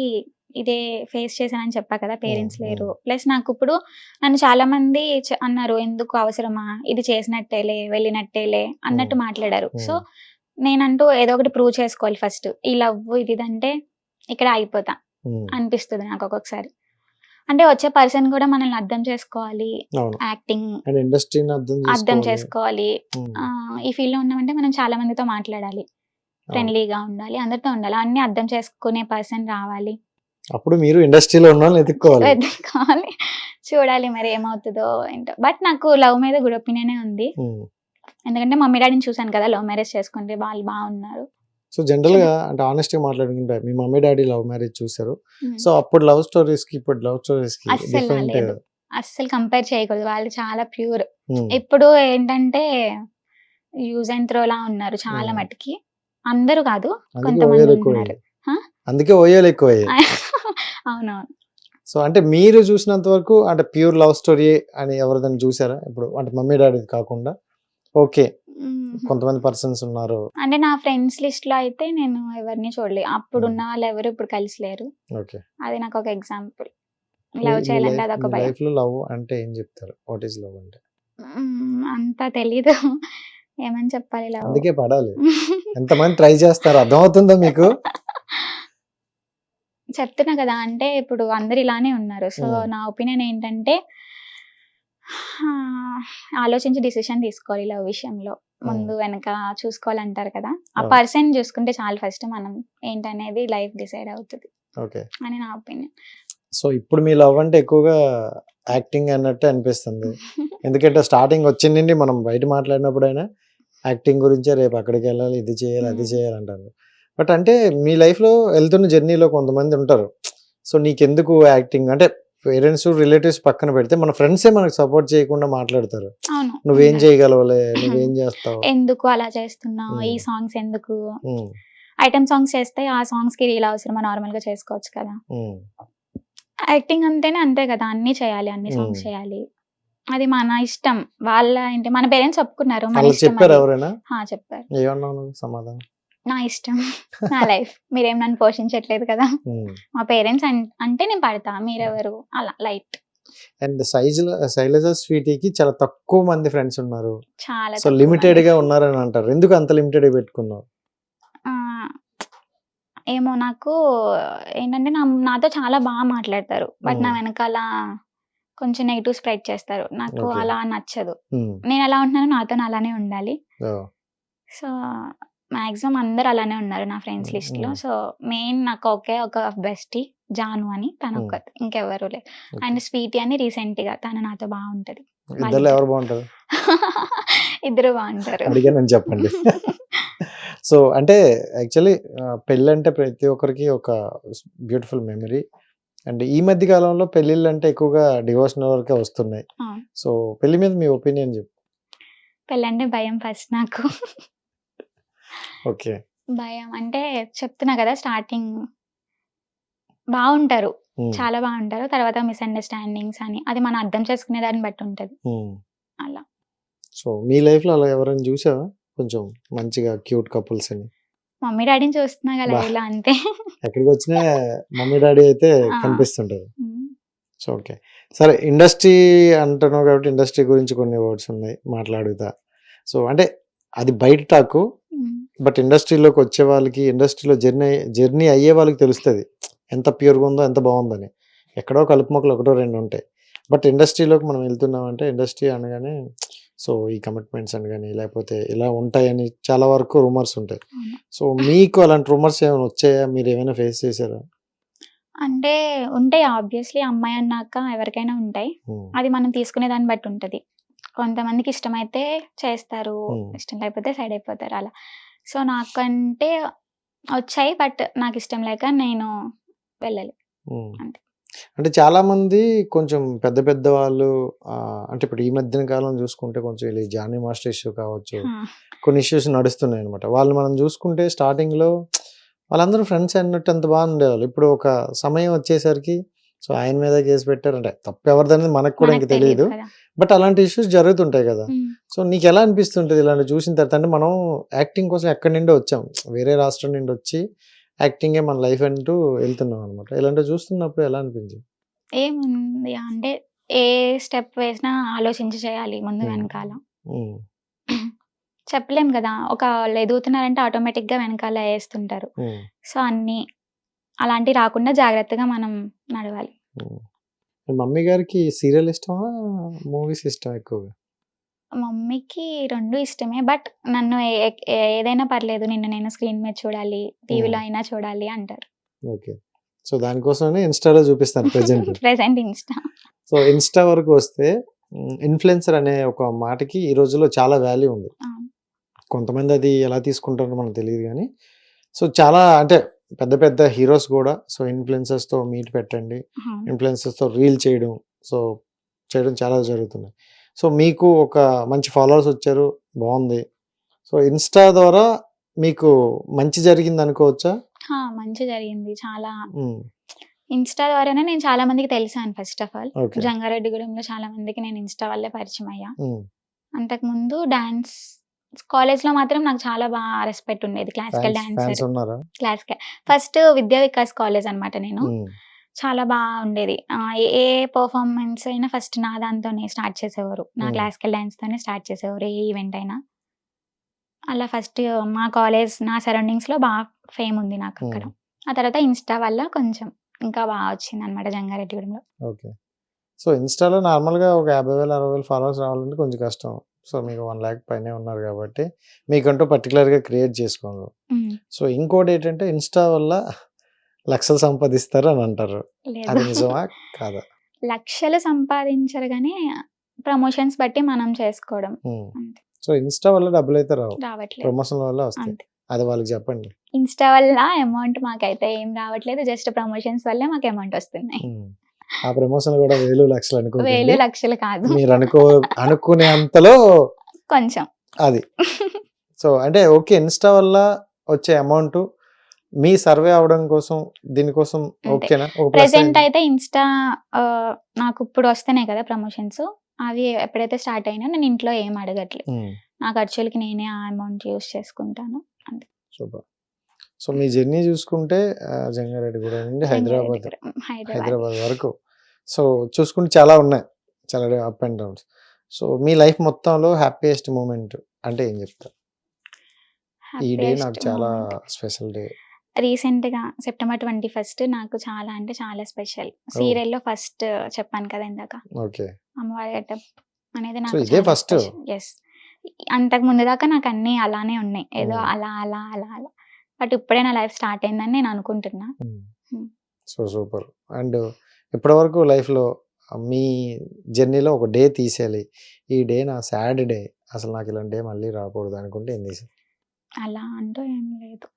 ఇదే ఫేస్ చేశానని చెప్పా కదా, పేరెంట్స్ లేరు. ప్లస్ నాకు ఇప్పుడు నన్ను చాలా మంది అన్నారు ఎందుకు అవసరమా, ఇది చేసినట్టేలే వెళ్ళినట్టేలే అన్నట్టు మాట్లాడారు. సో నేనంటూ ఏదో ఒకటి ప్రూవ్ చేసుకోవాలి ఫస్ట్. ఈ లవ్ ఇది అంటే ఇక్కడ ఆగిపోతా అనిపిస్తుంది నాకు ఒక్కొక్కసారి. అంటే వచ్చే పర్సన్ కూడా మనల్ని అర్థం చేసుకోవాలి, యాక్టింగ్ ఇండస్ట్రీని అర్థం చేసుకోవాలి. ఈ ఫీల్డ్ లో ఉన్నామంటే మనం చాలా మందితో మాట్లాడాలి, ఫ్రెండ్లీగా ఉండాలి, అందరితో ఉండాలి. అన్ని అర్థం చేసుకునే పర్సన్ రావాలి. అప్పుడు మీరు ఇండస్ట్రీలో ఉన్న వెతుక్కోవాలి, చూడాలి మరి ఏమవుతుందో ఏంటో. బట్ నాకు లవ్ మీద గుడ్ ఒపీనియనే ఉంది. ఎందుకంటే మమ్మీ డాడీని చూసాను కదా, లవ్ మ్యారేజ్ చేసుకుంటే వాళ్ళు బాగున్నారు. సో జనరల్ గా అంటే ఆనెస్ట్ గా మాట్లాడుకుంటే మీ మమ్మీ డాడీ లవ్ మ్యారేజ్ చూసారు. సో అప్పుడు లవ్ స్టోరీస్ కి ఇప్పుడు లవ్ స్టోరీస్ కి డిఫరెంట్. అస్సలు కంపేర్ చేయకూడదు. వాళ్ళు చాలా ప్యూర్. ఇప్పుడు ఏంటంటే యూజ్ అండ్ త్రో లా ఉన్నారు చాలా మటుకి. అందరూ కాదు, కొంతమంది ఉన్నారు. అందుకే ఓయోలు ఎక్కువ. అవునవును. సో అంటే మీరు చూసినంత వరకు అంటే ప్యూర్ లవ్ స్టోరీ అని ఎవరిదైనా చూసారా ఇప్పుడు? అంటే మమ్మీ డాడీ కాకుండా ఓకే కొంతమంది పర్సన్స్ ఉన్నారు అంటే నా ఫ్రెండ్స్ లిస్ట్ లో అయితే నేను ఎవరిని చూడలేదు. అప్పుడు ఉన్న వాళ్ళు ఎవరు ఇప్పుడు కలిసి లేరు. అది నాకు ఒక ఎగ్జాంపుల్. లవ్ చేయాలంటే అదొక భయం. లైఫ్ లో లవ్ అంటే ఏం చెప్తారు? వాట్ ఈస్ లవ్ అంటే? అంత తెలీదు, ఏమని చెప్పాలి. లవ్ అందుకే పడాలి. ఎంతమంది ట్రై చేస్తారు, అర్థమవుతుందా మీకు? చెప్తున్నా కదా, అంటే ఇప్పుడు అందరు ఇలానే ఉన్నారు. సో నా ఒపీనియన్ ఏంటంటే ఆలోచించి డిసిషన్ తీసుకోవాలి లవ్ విషయంలో. ముందు వెనక చూసుకోవాలంటారు కదా, ఆ పర్సన్ చూసుకుంటే చాలు. ఫస్ట్ మనం ఏంటనేది లైఫ్ డిసైడ్ అవుతుంది అని నా ఒపీనియన్. సో ఇప్పుడు మీ లవ్ అంటే ఎక్కువగా యాక్టింగ్ అన్నట్టు అనిపిస్తుంది. ఎందుకంటే స్టార్టింగ్ వచ్చిందండి మనం బయట మాట్లాడినప్పుడైనా యాక్టింగ్ గురించే, రేపు అక్కడికి వెళ్ళాలి, ఇది చేయాలి, అది చేయాలి అంటారు. బట్ అంటే మీ లైఫ్ లో వెళ్తున్న జర్నీలో కొంతమంది ఉంటారు. సో నీకెందుకు యాక్టింగ్ అంటే పేరెంట్స్ రిలేటివ్స్ పక్కన పెడితే మన ఫ్రెండ్సే మనకు సపోర్ట్ చేయకుండా మాట్లాడతారు. నువ్వేం చేయగలవులే, నువ్వేం చేస్తావు, ఎందుకు అలా చేస్తున్నావు, ఈ సాంగ్స్ ఎందుకు, ఐటమ్ సాంగ్స్ చేస్తే ఆ సాంగ్స్ కి రీల్ అవసరమా, నార్మల్ గా చేసుకోవచ్చు కదా. యాక్టింగ్ అంటేనే అంతే కదా, అన్ని చేయాలి, అన్ని సాంగ్స్ చేయాలి, అది మన ఇష్టం. వాళ్ళ ఏంటి, మన పేరెంట్స్ ఒప్పుకున్నారు, మన వాళ్ళు ఇష్టం చెప్పారు అది. ఎవరైనా? చెప్పారు. ఏమన్నావు నువ్వు సమాధానం? నా ఇష్టం, నా లైఫ్, మీరేం నన్ను పోషించట్లేదు కదా. మా పేరెంట్స్ అంటే నేను పడతా, మీరెవరు, అలా లైట్. అండ్ శైలజ స్వీటీకి చాలా తక్కువ మంది ఫ్రెండ్స్ ఉన్నారు, చాలా సో లిమిటెడ్ గా ఉన్నారని అంటారు. ఎందుకు అంత లిమిటెడ్ గా పెట్టుకున్నావు? ఏమో, నాకు ఏంటంటే నాతో చాలా బాగా మాట్లాడతారు, బట్ నా వెనకాల కొంచెం నెగిటివ్ స్ప్రెడ్ చేస్తారు. నాకు Okay. అలా నచ్చదు. నేను ఎలా ఉంటున్నానో నాతో అలానే ఉండాలి. Oh. సో మాక్సిమం అందరు అలానే ఉన్నారు నా ఫ్రెండ్స్ లిస్ట్ లో. సో మెయిన్ నాకు ఒక బెస్టీ జాను అని, తను ఒక్కటి, ఇంకెవరు లేదు. అండ్ స్వీటీ అని రీసెంట్ గా, తను నాతో బాగుంటది. ఇద్దరు ఎవరు బాగుంటారు? ఇద్దరు బాగుంటారు. అడిగానని చెప్పండి. సో అంటే యాక్చువల్లీ పెళ్ళి అంటే ప్రతి ఒక్కరికి ఒక బ్యూటిఫుల్ మెమరీ. అండ్ ఈ మధ్య కాలంలో పెళ్ళిళ్ళు అంటే ఎక్కువగా డివోషనల్ వరకే వస్తున్నాయి. సో పెళ్లి మీద మీ ఒపీనియన్ చెప్పు. పెళ్ళంటే భయం ఫస్ట్ నాకు. ఓకే. భయం అంటే చెప్తున్నా కదా, స్టార్టింగ్ బాగుంటారు, చాలా బాగుంటారు, తర్వాత మిస్అండర్స్టాండింగ్స్ అని, అది మనం అర్థం చేసుకునే దాన్ని బట్టి ఉంటది అలా. సో మీ లైఫ్ లో అలా ఎవరైనా చూసావా కొంచెం మంచిగా క్యూట్ కపుల్స్ అని? మమ్మీ డాడీని చూస్తున్నా కదా బా. ఇలా అంతే. ఎక్కడికి వచ్చినా మమ్మీ డాడీ అయితే కనిపిస్తుంటారు. సో ఓకే, సరే ఇండస్ట్రీ అంటున్నావు కాబట్టి ఇండస్ట్రీ గురించి కొన్ని వర్డ్స్ ఉన్నాయి, మాట్లాడుతా. సో అంటే అది బయట టాకు, బట్ ఇండస్ట్రీలోకి వచ్చే వాళ్ళకి, ఇండస్ట్రీలో జర్నీ అయ్యే వాళ్ళకి తెలుస్తుంది ఎంత ప్యూర్గా ఉందో, ఎంత బాగుందని. ఎక్కడో కలుపు మొక్కలు ఒకటో రెండు ఉంటాయి, బట్ ఇండస్ట్రీలోకి మనం వెళ్తున్నామంటే, ఇండస్ట్రీ అనగానే సో ఈ కమిట్మెంట్స్ అని కానీ లేకపోతే ఇలా ఉంటాయని చాలా వరకు రూమర్స్ ఉంటాయి. సో మీకు అలాంటి రూమర్స్ ఏమైనా వచ్చాయా? మీరు ఏమైనా ఫేస్ చేశారా? అంటే ఉంటాయి ఆబ్వియస్లీ, అమ్మాయి అన్నాక ఎవరికైనా ఉంటాయి. అది మనం తీసుకునే దాన్ని బట్టి ఉంటది. కొంతమందికి ఇష్టమైతే చేస్తారు, ఇష్టం లేకపోతే సైడ్ అయిపోతారు అలా. సో నాకంటే వచ్చాయి, బట్ నాకు ఇష్టం లేక నేను వెళ్ళాలి అంతే. అంటే చాలా మంది కొంచెం పెద్ద పెద్ద వాళ్ళు అంటే ఇప్పుడు ఈ మధ్యన కాలం చూసుకుంటే కొంచెం ఇలా జానీ మాస్టర్ ఇష్యూ కావచ్చు, కొన్ని ఇష్యూస్ నడుస్తున్నాయి అనమాట. వాళ్ళు మనం చూసుకుంటే స్టార్టింగ్ లో వాళ్ళందరూ ఫ్రెండ్స్ అన్నట్టు అంత బాగా ఉండేవాళ్ళు. ఇప్పుడు ఒక సమయం వచ్చేసరికి సో ఆయన మీద కేసు పెట్టారంటే తప్పు ఎవరిదనేది మనకు కూడా ఇంకా తెలియదు, బట్ అలాంటి ఇష్యూస్ జరుగుతుంటాయి కదా. సో నీకు ఎలా అనిపిస్తుంటది ఇలాంటి చూసిన తర్వాత? అంటే మనం యాక్టింగ్ కోసం ఎక్కడి నుండి వచ్చాం, వేరే రాష్ట్రం నుండి వచ్చి యాక్టింగే మన లైఫ్ అంటూ వెళ్తున్నాం అనమాట. ఇలాంటివి చూస్తున్నప్పుడు ఎలా అనిపించింది? ఏముంది అంటే, ఏ స్టెప్ వేసినా ఆలోచించి చేయాలి ముందు వెనకాల. చెప్పలేం కదా, ఒక వాళ్ళు ఎదుగుతున్నారంటే ఆటోమేటిక్ గా వెనకాల వేస్తుంటారు. సో అన్ని అలాంటివి రాకుండా జాగ్రత్తగా మనం నడవాలి. మమ్మీ గారికి సీరియల్ ఇష్టమా, మూవీస్ ఇష్టం ఎక్కువగా? మమ్మీకి రెండు ఇష్టమే, బట్ నన్ను ఏదైనా పర్లేదు, నిన్ను నేను స్క్రీన్ మీద చూడాలి, టీవీలో అయినా చూడాలి అంటారు. ఓకే, సో దానికోసమే ఇన్స్టాలో చూపిస్తాను ప్రెసెంట్ ఇన్స్టా. సో ఇన్స్టా వరకు వస్తే ఇన్ఫ్లుయెన్సర్ అనే ఒక మాటకి ఈ రోజుల్లో చాలా వాల్యూ ఉంది. కొంతమంది అది ఎలా తీసుకుంటారో మనకు తెలియదు కానీ, సో చాలా అంటే పెద్ద పెద్ద హీరోస్ కూడా సో ఇన్ఫ్లుయెన్సర్స్తో మీట్ పెట్టండి, ఇన్ఫ్లుయెన్సర్స్తో రీల్ చేయడం, సో చేయడం చాలా జరుగుతున్నాయి. సో మీకు ఒక మంచి ఫాలోవర్స్ వచ్చారు, బాగుంది. సో ఇన్స్టా ద్వారా మీకు మంచి జరిగింది అనుకోవచ్చా? మంచి జరిగింది చాలా. ఇన్స్టా ద్వారానే నేను చాలా మందికి తెలిసాను. ఫస్ట్ ఆఫ్ ఆల్ జంగారెడ్డిగూడెంలో చాలా మందికి నేను ఇన్స్టా వల్లే పరిచయం అయ్యా. అంతకు ముందు డాన్స్ కాలేజ్ లో మాత్రం నాకు చాలా బాగా రెస్పెక్ట్ ఉండేది. క్లాసికల్ డాన్సర్, క్లాసికల్ ఫస్ట్ విద్యా వికాస్ కాలేజ్ అన్నమాట. నేను చాలా బాగా ఉండేది. ఏ పర్ఫార్మెన్స్ అయినా ఫస్ట్ నా దాంతోనే స్టార్ట్ చేసేవారు, నా క్లాసికల్ డాన్స్ తోనే స్టార్ట్ చేసేవారు ఏ ఈవెంట్ అయినా. అలా ఫస్ట్ మా కాలేజ్, నా సరౌండింగ్స్ లో బాగా ఫేమ్ ఉంది నాకు అక్కడ. ఆ తర్వాత ఇన్స్టా వల్ల కొంచెం ఇంకా బాగా వచ్చింది అనమాట జంగారెడ్డిగూడెంలో. ఓకే, సో ఇన్స్టాలో నార్మల్గా ఒక 50,000 60,000 ఫాలోవర్స్ రావాలంటే కొంచెం కష్టం. సో మీకు 1 lakh పైనే ఉన్నారు కాబట్టి మీకంటూ పర్టికులర్గా క్రియేట్ చేసుకోండి. సో ఇంకోటి ఏంటంటే ఇన్స్టా వల్ల లక్షలు సంపాదిస్తారు అని అంటారు, అది నిజమా కాదా? లక్షలు సంపాదించరు కానీ ప్రమోషన్స్ బట్టి మనం చేసుకోవడం. సో ఇన్స్టా వల్ల డబ్బులు అయితే రావట్లేదు, ప్రమోషన్ వల్ల వస్తాయి, అది వాళ్ళకి చెప్పండి. ఇన్స్టా వల్ల అమౌంట్ మాకైతే ఏం రావట్లేదు, జస్ట్ ప్రమోషన్స్ వల్లే మాకు అమౌంట్ వస్తున్నాయి. ఆ ప్రమోషన్ కూడా 1,000 లక్షలు అనుకో, 1,000 లక్షలు కాదు, మీరు అనుకునే అంతలో కొంచెం అది. సో అంటే ఓకే, ఇన్స్టా వల్ల వచ్చే అమౌంట్ మీ సర్వే అవడం కోసం దీనికోసం అంతే. ఓకేనా? ఒక ప్లస్ ప్రెసెంట్ అయితే ఇన్స్టా నాకు ఇప్పుడు వస్తున్నాయి కదా ప్రమోషన్స్, అవి ఎప్పుడైతే స్టార్ట్ అయినా నేను ఇంట్లో ఏం అడగట్లేదు. నా ఖర్చులకి నేనే ఆ అమౌంట్ యూస్ చేసుకుంటాను. సూపర్. సో మీ జర్నీ చూసుకుంటే జంగారెడ్డిగూడ నుండి హైదరాబాద్ హైదరాబాద్ వరకు సో చూసుకుంటే చాలా ఉన్నాయి, చాలా up and downs. So me life మొత్తంలో హ్యాపీయెస్ట్ మూమెంట్ అంటే ఏం చెప్తారు? ఈ డే నాకు చాలా స్పెషల్ డే. రీసెంట్ గా September 21 నాకు చాలా అంటే చాలా స్పెషల్. సీరియల్లో ఫస్ట్ చెప్పాను కదా ఇందాక, ఓకే. అమ్మవారి గెటప్ అనేది సో నాకు ఇదే ఫస్ట్. ఎస్. అంతకు ముందు దాకా నాకు అన్ని అలానే ఉన్నాయి, ఏదో Hmm. అలా అలా అలా అలా. బట్ ఇప్పుడే నా లైఫ్ స్టార్ట్ అయిందని నేను అనుకుంటున్నా. So super. అండ్ ఇప్పటి వరకు లైఫ్లో మీ జర్నీలో ఒక డే తీసేయాలి, ఈ డే నా సాడ్ డే, అసలు నాకు ఇలాంటి డే మళ్ళీ రాకూడదు అనుకుంటే ఏం తీసేది? అలా అంటూ ఏం లేదు.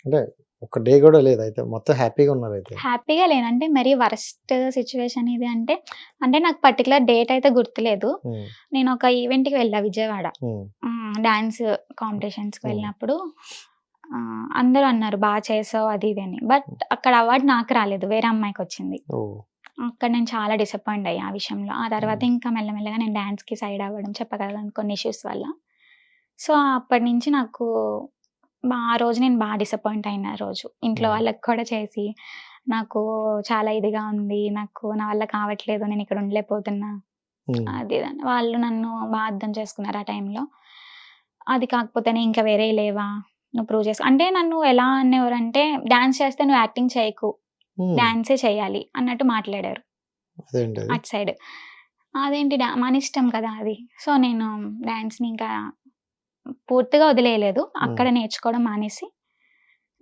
అంటే ఒక డే కూడా లేదు అయితే, మొత్తం హ్యాపీగా ఉన్నారు అయితే. హ్యాపీగా లేనంటే మరీ వరస్ట్ సిచ్యువేషన్ ఇది అంటే, అంటే నాకు పర్టికులర్ డేట్ అయితే గుర్తులేదు. నేను ఒక ఈవెంట్కి వెళ్ళా విజయవాడ, డాన్స్ కాంపిటీషన్స్కి వెళ్ళినప్పుడు అందరూ అన్నారు బాగా చేసావు అది ఇది అని. బట్ అక్కడ అవార్డు నాకు రాలేదు, వేరే అమ్మాయికి వచ్చింది. అక్కడ నేను చాలా డిసప్పాయింట్ అయ్యా ఆ విషయంలో. ఆ తర్వాత ఇంకా మెల్లమెల్లగా నేను డాన్స్కి సైడ్ అవ్వడం, చెప్పగలను కొన్ని ఇష్యూస్ వల్ల. సో అప్పటి నుంచి నాకు ఆ రోజు నేను బాగా డిసప్పాయింట్ అయిన రోజు. ఇంట్లో వాళ్ళకి కూడా చేసి నాకు చాలా ఇదిగా ఉంది, నాకు నా వల్ల కావట్లేదు, నేను ఇక్కడ ఉండలేకపోతున్నా అది ఇది అని. వాళ్ళు నన్ను బాగా అర్థం చేసుకున్నారు ఆ టైంలో. అది కాకపోతేనే ఇంకా వేరే లేవా నువ్వు ప్రూవ్ చేసుకో అంటే, నన్ను ఎలా అనేవారంటే డాన్స్ చేస్తే నువ్వు యాక్టింగ్ చేయకు, డాన్సే చేయాలి అన్నట్టు మాట్లాడారు అటు సైడ్. అదేంటి మన ఇష్టం కదా అది. సో నేను డాన్స్ని ఇంకా పూర్తిగా వదిలేయలేదు, అక్కడ నేర్చుకోవడం మానేసి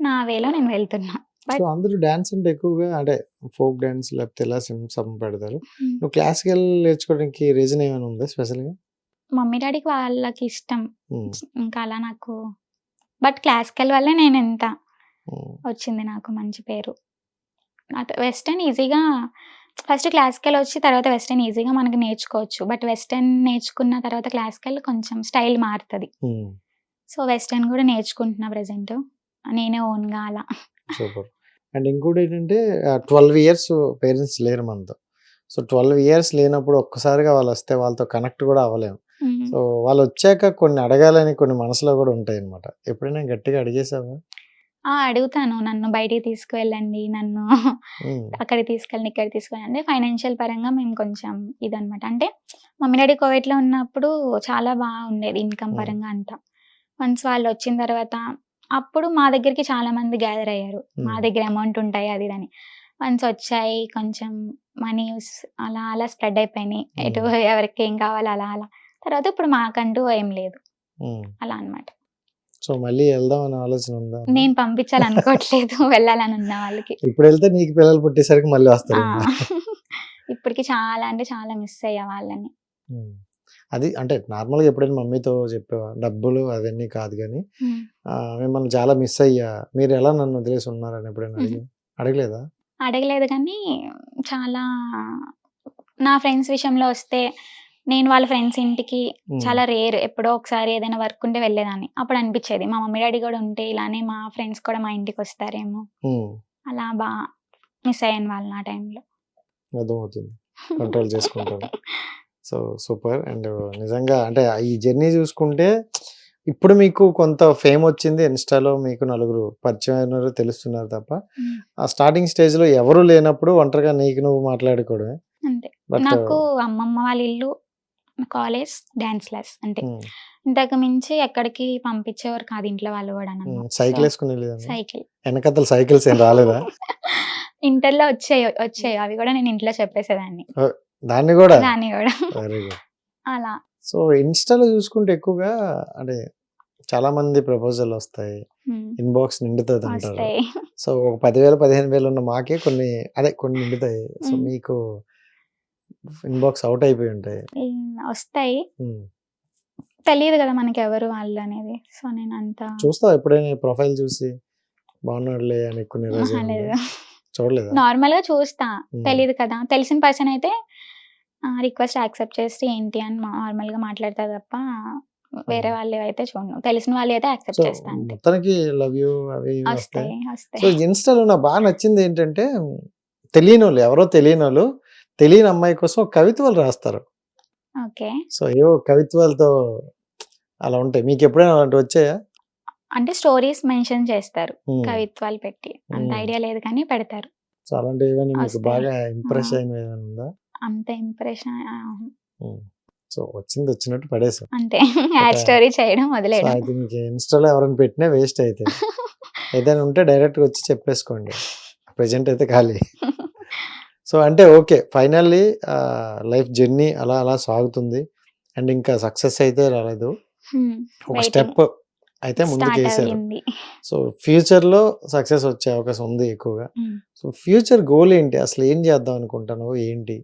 నా వేలో నేను వెళ్తున్నా. సో అందరూ డాన్స్ అంటే ఎక్కువగా అంటే ఫోక్ డాన్స్ లేకపోతే ఇలా సమ్ పెడతారు. నువ్వు క్లాసికల్ నేర్చుకోవడానికి రీజన్ ఏమైనా ఉందా స్పెషల్గా? మమ్మీ డాడీకి వాళ్ళకి ఇష్టం, ఇంకా అలా నాకు. బట్ క్లాసికల్ వల్లే నేను ఎంత వచ్చింది నాకు మంచి పేరు. వెస్టర్న్ ఈజీగా ఫస్ట్ క్లాసికల్ వచ్చి తర్వాత వెస్టర్న్ ఈజీగా మనకి నేర్చుకోవచ్చు. బట్ వెస్టర్న్ నేర్చుకున్న తర్వాత క్లాసికల్ కొంచెం స్టైల్ మారుతుంది. సో వెస్టర్న్ కూడా నేర్చుకుంటున్నా ప్రెసెంట్ నేనే ఓన్గా అలా. సూపర్. అండ్ ఇంకోటి ఏంటంటే 12 years పేరెంట్స్ లేరు మనతో. సో 12 years లేనప్పుడు ఒక్కసారిగా వాళ్ళు వస్తే వాళ్ళతో కనెక్ట్ కూడా అవ్వలేము. సో వాళ్ళు వచ్చాక కొన్ని అడగాలని కొన్ని మనసులో కూడా ఉంటాయి అనమాట. ఎప్పుడైనా గట్టిగా అడిగేసావా? అడుగుతాను, నన్ను బయటికి తీసుకువెళ్ళండి, నన్ను అక్కడికి తీసుకెళ్ళండి, ఇక్కడ తీసుకెళ్ళండి. అంటే ఫైనాన్షియల్ పరంగా మేము కొంచెం ఇదనమాట. అంటే మమ్మీ డాడీ కోవిడ్లో ఉన్నప్పుడు చాలా బాగా ఉండేది ఇన్కమ్ పరంగా అంతా. వన్స్ వాళ్ళు వచ్చిన తర్వాత అప్పుడు మా దగ్గరికి చాలా మంది గ్యాదర్ అయ్యారు, మా దగ్గర అమౌంట్ ఉంటాయి అది ఇదని. వన్స్ వచ్చాయి కొంచెం మనీ అలా అలా స్ప్రెడ్ అయిపోయినాయి, ఎటు ఎవరికి ఏం కావాలి అలా అలా. తర్వాత ఇప్పుడు మాకంటూ ఏం లేదు అలా అనమాట. సో మళ్ళీ వెళ్దాం అనే ఆలోచన ఉందా? నేను పంపించాలనుకోవట్లేదు, వెళ్ళాలని ఉన్న వాళ్ళకి. ఇప్పుడు వెళ్తే నీకు పిల్లలు పుట్టేసరికి మళ్ళీ వస్తారు. ఇప్పటికి చాలా అంటే చాలా మిస్ అయ్యా వాళ్ళని. అది అంటే నార్మల్గా ఎప్పుడైనా మమ్మీతో చెప్పేవా? డబ్బులు అవన్నీ కాదు కానీ మిమ్మల్ని చాలా మిస్ అయ్యా, మీరు ఎలా నన్ను వదిలేసి ఉన్నారని ఎప్పుడైనా అడగలేదా? అడగలేదు కానీ చాలా నా ఫ్రెండ్స్ విషయంలో వస్తే నేను వాళ్ళ ఫ్రెండ్స్ ఇంటికి చాలా రేర్, ఎప్పుడో ఒకసారి ఏదైనా వర్క్ ఉంటే వెళ్ళేదాన్ని. అప్పుడు అనిపించేది మా మమ్మీ డాడీ కూడా ఉంటే ఇలానే మా ఫ్రెండ్స్ కూడా మా ఇంటికి వస్తారేమో, అలా బాగా మిస్ అయ్యాను వాళ్ళని ఆ టైంలో. అర్థమవుతుంది, కంట్రోల్ చేసుకుంటాను. So super. అండ్ నిజంగా అంటే ఈ జర్నీ చూసుకుంటే ఇప్పుడు మీకు కొంత ఫేమ్ వచ్చింది, ఇన్స్టాలో మీకు నలుగురు పరిచయం అయినారు, తెలుస్తున్నారు తప్ప ఆ స్టార్టింగ్ స్టేజ్లో ఎవరు లేనప్పుడు ఒంటరిగా నీకు నువ్వు మాట్లాడుకోవడమే. అంతే. నాకు అమ్మమ్మ వాళ్ళ ఇల్లు, కాలేజ్, డాన్స్ క్లాస్ అంతే. ఇంతకు మించి ఎక్కడికి పంపించేవారు కాదు ఇంట్లో వాళ్ళు కూడా. సైకిల్ వేసుకుని సైకిల్ వెనకతల సైకిల్స్ ఏం రాలేదా? ఇంటర్లో వచ్చాయి అవి కూడా నేను ఇంట్లో చెప్పేసేదాన్ని, దాన్ని కూడా అలా. సో ఇన్స్టాలో చూసుకుంటే ఎక్కువగా అంటే చాలా మంది ప్రపోజల్ వస్తాయి, ఇన్బాక్స్ నిండుతుంది అంటారు. సో ఒక 10,000 15,000 ఉన్న మాకే కొన్ని కొన్ని నిండుతాయి. సో మీకు ఇన్బాక్స్ అవుట్ అయిపోయి ఉంటాయి. వస్తాయి, తెలియదు కదా మనకి ఎవరు వాళ్ళు అనేది. సో నేను అంతా చూస్తావు ఎప్పుడైనా ప్రొఫైల్ చూసి బాగున్నాడులే అని కొన్ని రోజు చూడలేదు? నార్మల్ గా చూస్తా, తెలియదు కదా. తెలిసిన పర్సన్ అయితే రిక్వెస్ట్ యాక్సెప్ట్ చేసి ఏంటి అని నార్మల్ గా మాట్లాడతా తప్ప వేరే వాళ్ళు అయితే చూడను, తెలిసిన వాళ్ళు అయితే యాక్సెప్ట్ సో చేస్తా అంతే. మొత్తానికి లవ్ యూ అవి ఇవి వస్తాయి. వస్తాయి సో ఇన్స్టాలో నాకు బాగా నచ్చింది ఏంటంటే తెలియని వాళ్ళు, ఎవరో తెలియని వాళ్ళు తెలియని అమ్మాయి కోసం ఒక కవిత్వాలు రాస్తారు. ఓకే. సో ఏవో కవిత్వాలతో అలా ఉంటాయి. మీకు ఎప్పుడైనా అలాంటివి వచ్చాయా? అంటే స్టోరీస్ మెన్షన్ చేస్తారు, ఉమ్. కవిత్వాలు పెట్టి. అంత ఉమ్. ఐడియా లేదు కానీ పెడతారు. సో అలాంటివి ఏమైనా మీకు వస్తాయి. బాగా ఇంప్రెస్ అయినవి ఏమైనా ఉందా? అంత ఇంప్రెషన్ సో వచ్చింది వచ్చినట్టు పడేసాం. అంతే. యాడ్ స్టోరీ చేయడం సో వదిలేయడం. అయితే మీకు ఇన్స్టాలో ఎవరైనా పెట్టినా వేస్ట్ అయితే ఏదైనా ఉంటే డైరెక్ట్గా వచ్చి చెప్పేసుకోండి. ప్రెజెంట్ అయితే ఖాళీ. సో అంటే ఓకే, ఫైనల్లీ లైఫ్ జర్నీ అలా అలా సాగుతుంది అండ్ ఇంకా సక్సెస్ అయితే రాలేదు, ఒక Waiting. స్టెప్ అయితే ముందుకు స్టార్ట్ వేసారు. అయ్యింది. సో ఫ్యూచర్లో సక్సెస్ వచ్చే అవకాశం ఉంది ఎక్కువగా. ఉమ్. సో ఫ్యూచర్ గోల్ ఏంటి, అసలు ఏం చేద్దాం అనుకుంటాను ఏంటి?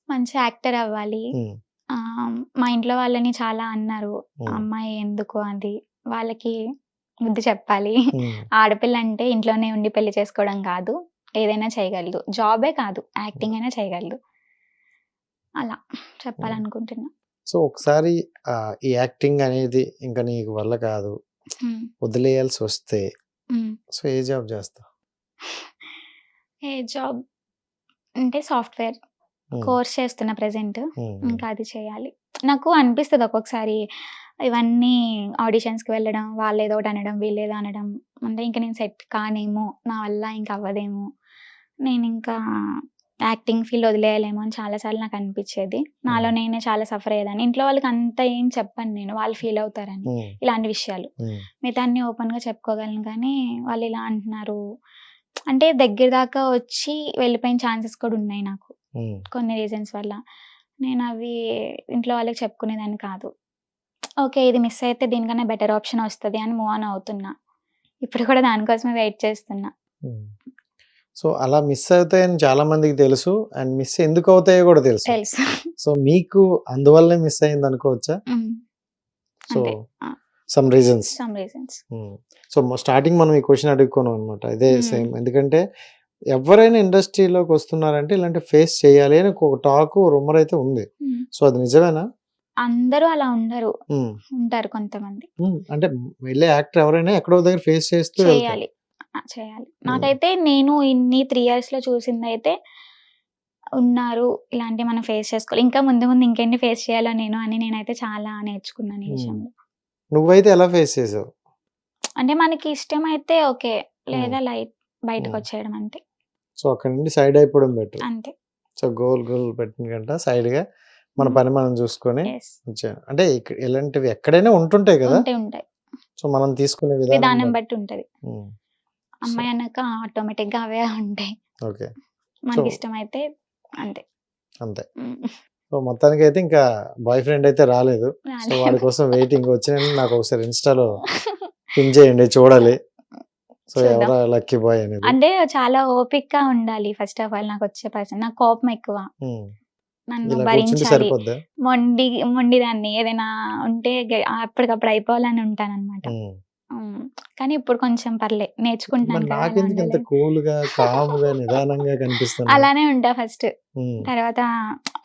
మంచి యాక్టర్ అవ్వాలి. ఉమ్, ఆ, మా ఇంట్లో వాళ్ళని చాలా అన్నారు, ఉమ్, అమ్మాయి ఎందుకు అది, వాళ్ళకి బుద్ధి చెప్పాలి. ఉమ్, ఆడపిల్ల అంటే ఇంట్లోనే ఉండి పెళ్లి చేసుకోవడం కాదు, ఏదైనా చేయగలదు, జాబే కాదు యాక్టింగ్ అయినా చేయగలదు, అలా చెప్పాలనుకుంటున్నా. సో ఒకసారి ఈ యాక్టింగ్ అనేది ఇంకా నీకు వల్ల కాదు, ఉమ్. వదిలేయాల్సి వస్తే ఉమ్. సో ఏ జాబ్ చేస్తా? ఏ జాబ్ అంటే సాఫ్ట్వేర్ కోర్స్ చేస్తున్నా ప్రెసెంట్, ఇంకా అది చేయాలి. నాకు అనిపిస్తుంది ఒక్కొక్కసారి ఇవన్నీ ఆడిషన్స్కి వెళ్ళడం, వాళ్ళు ఏదో ఒకటి అనడం, వీళ్ళు ఏదో అనడం, అంటే ఇంకా నేను సెట్ కానేమో, నా వల్ల ఇంకా అవ్వదేమో, నేను ఇంకా యాక్టింగ్ ఫీల్డ్ వదిలేయాలేమో అని చాలాసార్లు నాకు అనిపించేది. నాలో నేనే చాలా సఫర్ అయ్యేదాన్ని. ఇంట్లో వాళ్ళకి అంత ఏం చెప్పను నేను, వాళ్ళు ఫీల్ అవుతారని ఇలాంటి విషయాలు. మిగతా అన్ని ఓపెన్గా చెప్పుకోగలను కానీ వాళ్ళు ఇలా అంటున్నారు అంటే దగ్గర దాకా వచ్చి వెళ్ళిపోయిన ఛాన్సెస్ కూడా ఉన్నాయి నాకు కొన్ని రీజన్స్ వల్ల. నేను అవి ఇంట్లో వాళ్ళకి చెప్పుకునేదాన్ని కాదు. ఓకే, ఇది మిస్ అయితే దీనికన్నా బెటర్ ఆప్షన్ వస్తుంది అని మూవ్ ఆన్ అవుతున్నా. ఇప్పుడు కూడా దానికోసమే వెయిట్ చేస్తున్నా. సో అలా మిస్ అవుతాయని చాలా మందికి తెలుసు అండ్ మిస్ ఎందుకు అవుతాయో కూడా తెలుసు. తెలుసు. సో మీకు అందువల్లనే మిస్ అయింది అనుకోవచ్చా? సో అంతే. Some reasons. Some reasons. So starting మనం ఈ క్వశ్చన్ అడుగుకోను అనమాట, ఇదే Hmm. సేమ్. ఎందుకంటే ఎవరైనా ఇండస్ట్రీలోకి వస్తున్నారంటే ఇలాంటి ఫేస్ చేయాలి అని ఒక టాక్ రూమర్ అయితే ఉంది. సో అది నిజమేనా? అందరూ అలా ఉండరు, Hmm. ఉంటారు కొంతమంది. అంటే వెళ్ళే యాక్టర్ ఎవరైనా ఎక్కడో దగ్గర ఫేస్ చేస్తూ వెళ్తారు. చేయాలి. చేయాలి. నాకైతే నేను ఇన్ని 3 years లో చూసింది అయితే ఉన్నారు, ఇలాంటివి మనం ఫేస్ చేసుకోవాలి. ఇంకా ముందు ముందు ఇంకెన్ని ఫేస్ చేయాలో నేను అని నేనైతే చాలా నేర్చుకున్నాను ఈ విషయంలో. నువ్వైతే ఎలా ఫేస్ చేసావు? అంటే మనకి ఇష్టం అయితే ఓకే, లేదా లైట్ బయటకు వచ్చేయడం అంతే. సో అక్కడ నుండి సైడ్ అయిపోవడం బెటర్. అంతే. సో గోల్ పెట్టిన కంట సైడ్ గా మన పని మనం చూసుకొని Yes. వచ్చాను. అంటే ఇలాంటివి ఎక్కడైనా ఉంటుంటాయి కదా, ఉంటాయి. సో మనం తీసుకునే విధానం విధానం. బట్టి ఉంటది. అమ్మాయి అన్నాక ఆటోమేటిక్ గా అవే ఉంటాయి. ఓకే, మనకి So- ఇష్టం అయితే అంతే. అంతే. ఉమ్. సో మొత్తానికి అయితే ఇంకా బాయ్ ఫ్రెండ్ అయితే రాలేదు. సో వాడి కోసం వెయిటింగ్. వచ్చిన నాకు ఒకసారి ఇన్స్టాలో పిన్ చేయండి, చూడాలి. సో చూద్దాం. ఎవరా లక్కీ బాయ్ అనేది. అంటే చాలా ఓపిక్గా ఉండాలి. ఫస్ట్ ఆఫ్ ఆల్ నాకు వచ్చే పర్సన్, నాకు కోపం ఎక్కువ, ఉమ్. నన్ను ఇలా కూర్చుంటే భరించాలి. సరిపోద్దా? మొండి దాన్ని ఏదైనా ఉంటే అప్పటికప్పుడు అయిపోవాలని ఉంటాను అనమాట. కానీ ఇప్పుడు కొంచెం పర్లే, నేర్చుకుంటున్నాను మరి కదా, అలా నాకెందుకు ఇంత ఉండాలి. కూల్ గా కామ్ గా నిదానంగా కనిపిస్తుంది? అలానే ఉంటా ఫస్ట్. తర్వాత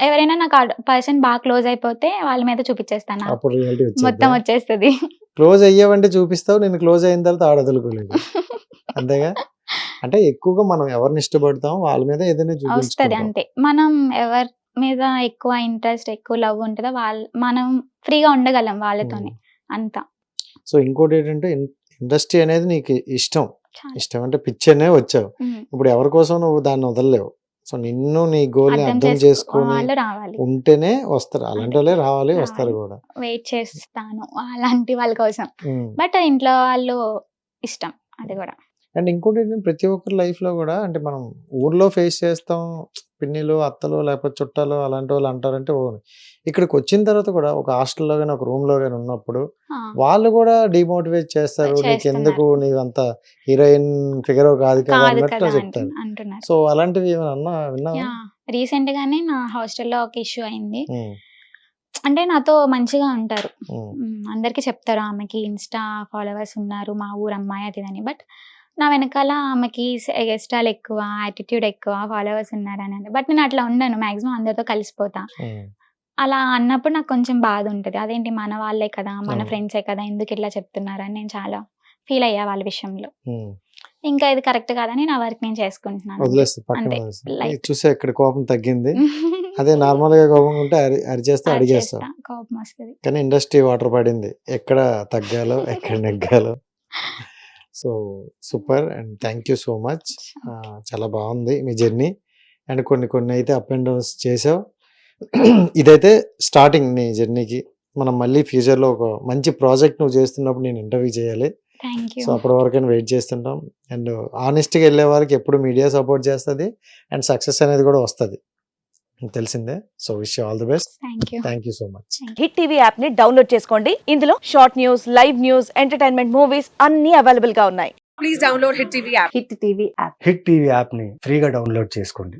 ఎవరైనా నాకు పర్సన్ బాగా క్లోజ్ అయిపోతే వాళ్ళ మీద చూపించేస్తాను, అప్పుడు రియాలిటీ మొత్తం వచ్చేది. వచ్చేస్తుంది. క్లోజ్ అయ్యావంటే చూపిస్తావు, నేను క్లోజ్ అయిన తర్వాత ఆడదలుకోలేదు. అంతేగా? అంటే ఎక్కువగా మనం ఎవరిని ఇష్టపడతాం వాళ్ళ మీద ఏదైనా వస్తుంది చూపించుకుంటాం. అంతే. మనం ఎవరి మీద ఎక్కువ ఇంట్రెస్ట్, ఎక్కువ లవ్ ఉంటుందో మనం ఫ్రీగా ఉండగలం వాళ్ళతోనే అంతా. సో ఇంకోటి ఏంటంటే ఇండస్ట్రీ అనేది నీకు ఇష్టం, చాలా. ఇష్టం అంటే పిచ్చి అనే వచ్చావు. ఇప్పుడు ఎవరి కోసం నువ్వు దాన్ని వదలలేవు. సో నిన్ను నీ గోల్ ని అర్థం చేసుకొని వాళ్ళు రావాలి, ఉంటేనే వస్తారు. అలాంటి వాళ్ళే రావాలి, వస్తారు కూడా. వెయిట్ చేస్తాను అలాంటి వాళ్ళ కోసం. బట్ ఇంట్లో వాళ్ళు ఇష్టం అది కూడా. అండ్ ఇంకోటి ఏంటంటే ప్రతి ఒక్కరి లైఫ్ లో కూడా, అంటే మనం ఊర్లో ఫేస్ చేస్తాం, పిన్నిలు అత్తలు లేకపోతే చుట్టాలు అలాంటి వాళ్ళు అంటారంటే ఇక్కడికి వచ్చిన తర్వాత కూడా ఒక హాస్టల్లో కానీ ఒక రూమ్ లో కానీ ఉన్నప్పుడు వాళ్ళు కూడా డిమోటివేట్ చేస్తారు. నీకు ఎందుకు, నీవు అంత హీరోయిన్ ఫిగర్ కాదు కదా కాదు అన్నట్టు కదా చెప్తారు. అంటున్నారు. సో అలాంటివి ఏమైనా విన్నావా? రీసెంట్ గానే నా హాస్టల్లో ఒక ఇష్యూ అయింది. అంటే నాతో మంచిగా ఉంటారు, అందరికి చెప్తారు ఆమెకి ఇన్స్టా ఫాలోవర్స్ ఉన్నారు, మా ఊరు అమ్మాయి అది అని. బట్ నా వెనకాల ఆమెకి ఎగస్ట్రాల్ ఎక్కువ, యాటిట్యూడ్ ఎక్కువ, ఫాలోవర్స్ ఉన్నారని. బట్ నేను అట్లా ఉండను, మాక్సిమం అందరితో కలిసిపోతా. అలా అన్నప్పుడు నాకు కొంచెం బాధ ఉంటది. అదేంటి మన వాళ్ళే కదా, మన అవును. ఫ్రెండ్సే కదా, ఎందుకు ఇట్లా చెప్తున్నారని నేను చాలా ఫీల్ అయ్యా వాళ్ళ విషయంలో. ఉమ్. ఇంకా ఇది కరెక్ట్ కాదని నా వర్క్ నేను చేసుకుంటున్నాను. వదిలేస్తా పక్కన అంతే. వదిలేస్తా. Light. చూసా ఇక్కడ కోపం తగ్గింది. అదే నార్మల్ గా కోపం ఉంటే అరిచేస్తా అడిగేస్తా. అరిచేస్తా, కోపం వస్తుంది. కానీ ఇండస్ట్రీ వాటర్ పడింది, ఎక్కడ తగ్గాలో ఎక్కడ నెగ్గాలో. So super and thank you so much. చాలా బాగుంది మీ జర్నీ. అండ్ కొన్ని అయితే అప్ అండ్ డౌన్స్ చేసావు. ఇదైతే స్టార్టింగ్ నీ జర్నీకి. మనం మళ్ళీ ఫ్యూచర్లో ఒక మంచి ప్రాజెక్ట్ నువ్వు చేస్తున్నప్పుడు నేను ఇంటర్వ్యూ చేయాలి. Thank you. సో అప్పటి వరకు వెయిట్ చేస్తుంటాం. అండ్ ఆనెస్ట్గా వెళ్ళే వారికి ఎప్పుడు మీడియా సపోర్ట్ చేస్తుంది అండ్ సక్సెస్ అనేది కూడా వస్తుంది, తెలిసిందే. So wish all the best. Thank you so much. Hit TV app ని డౌన్లోడ్ చేసుకోండి. ఇందులో short news, live news, entertainment movies అన్ని అవైలబుల్ గా ఉన్నాయి. Please download Hit TV app. Hit TV app hit TV యాప్ని ఫ్రీగా డౌన్లోడ్ చేసుకోండి.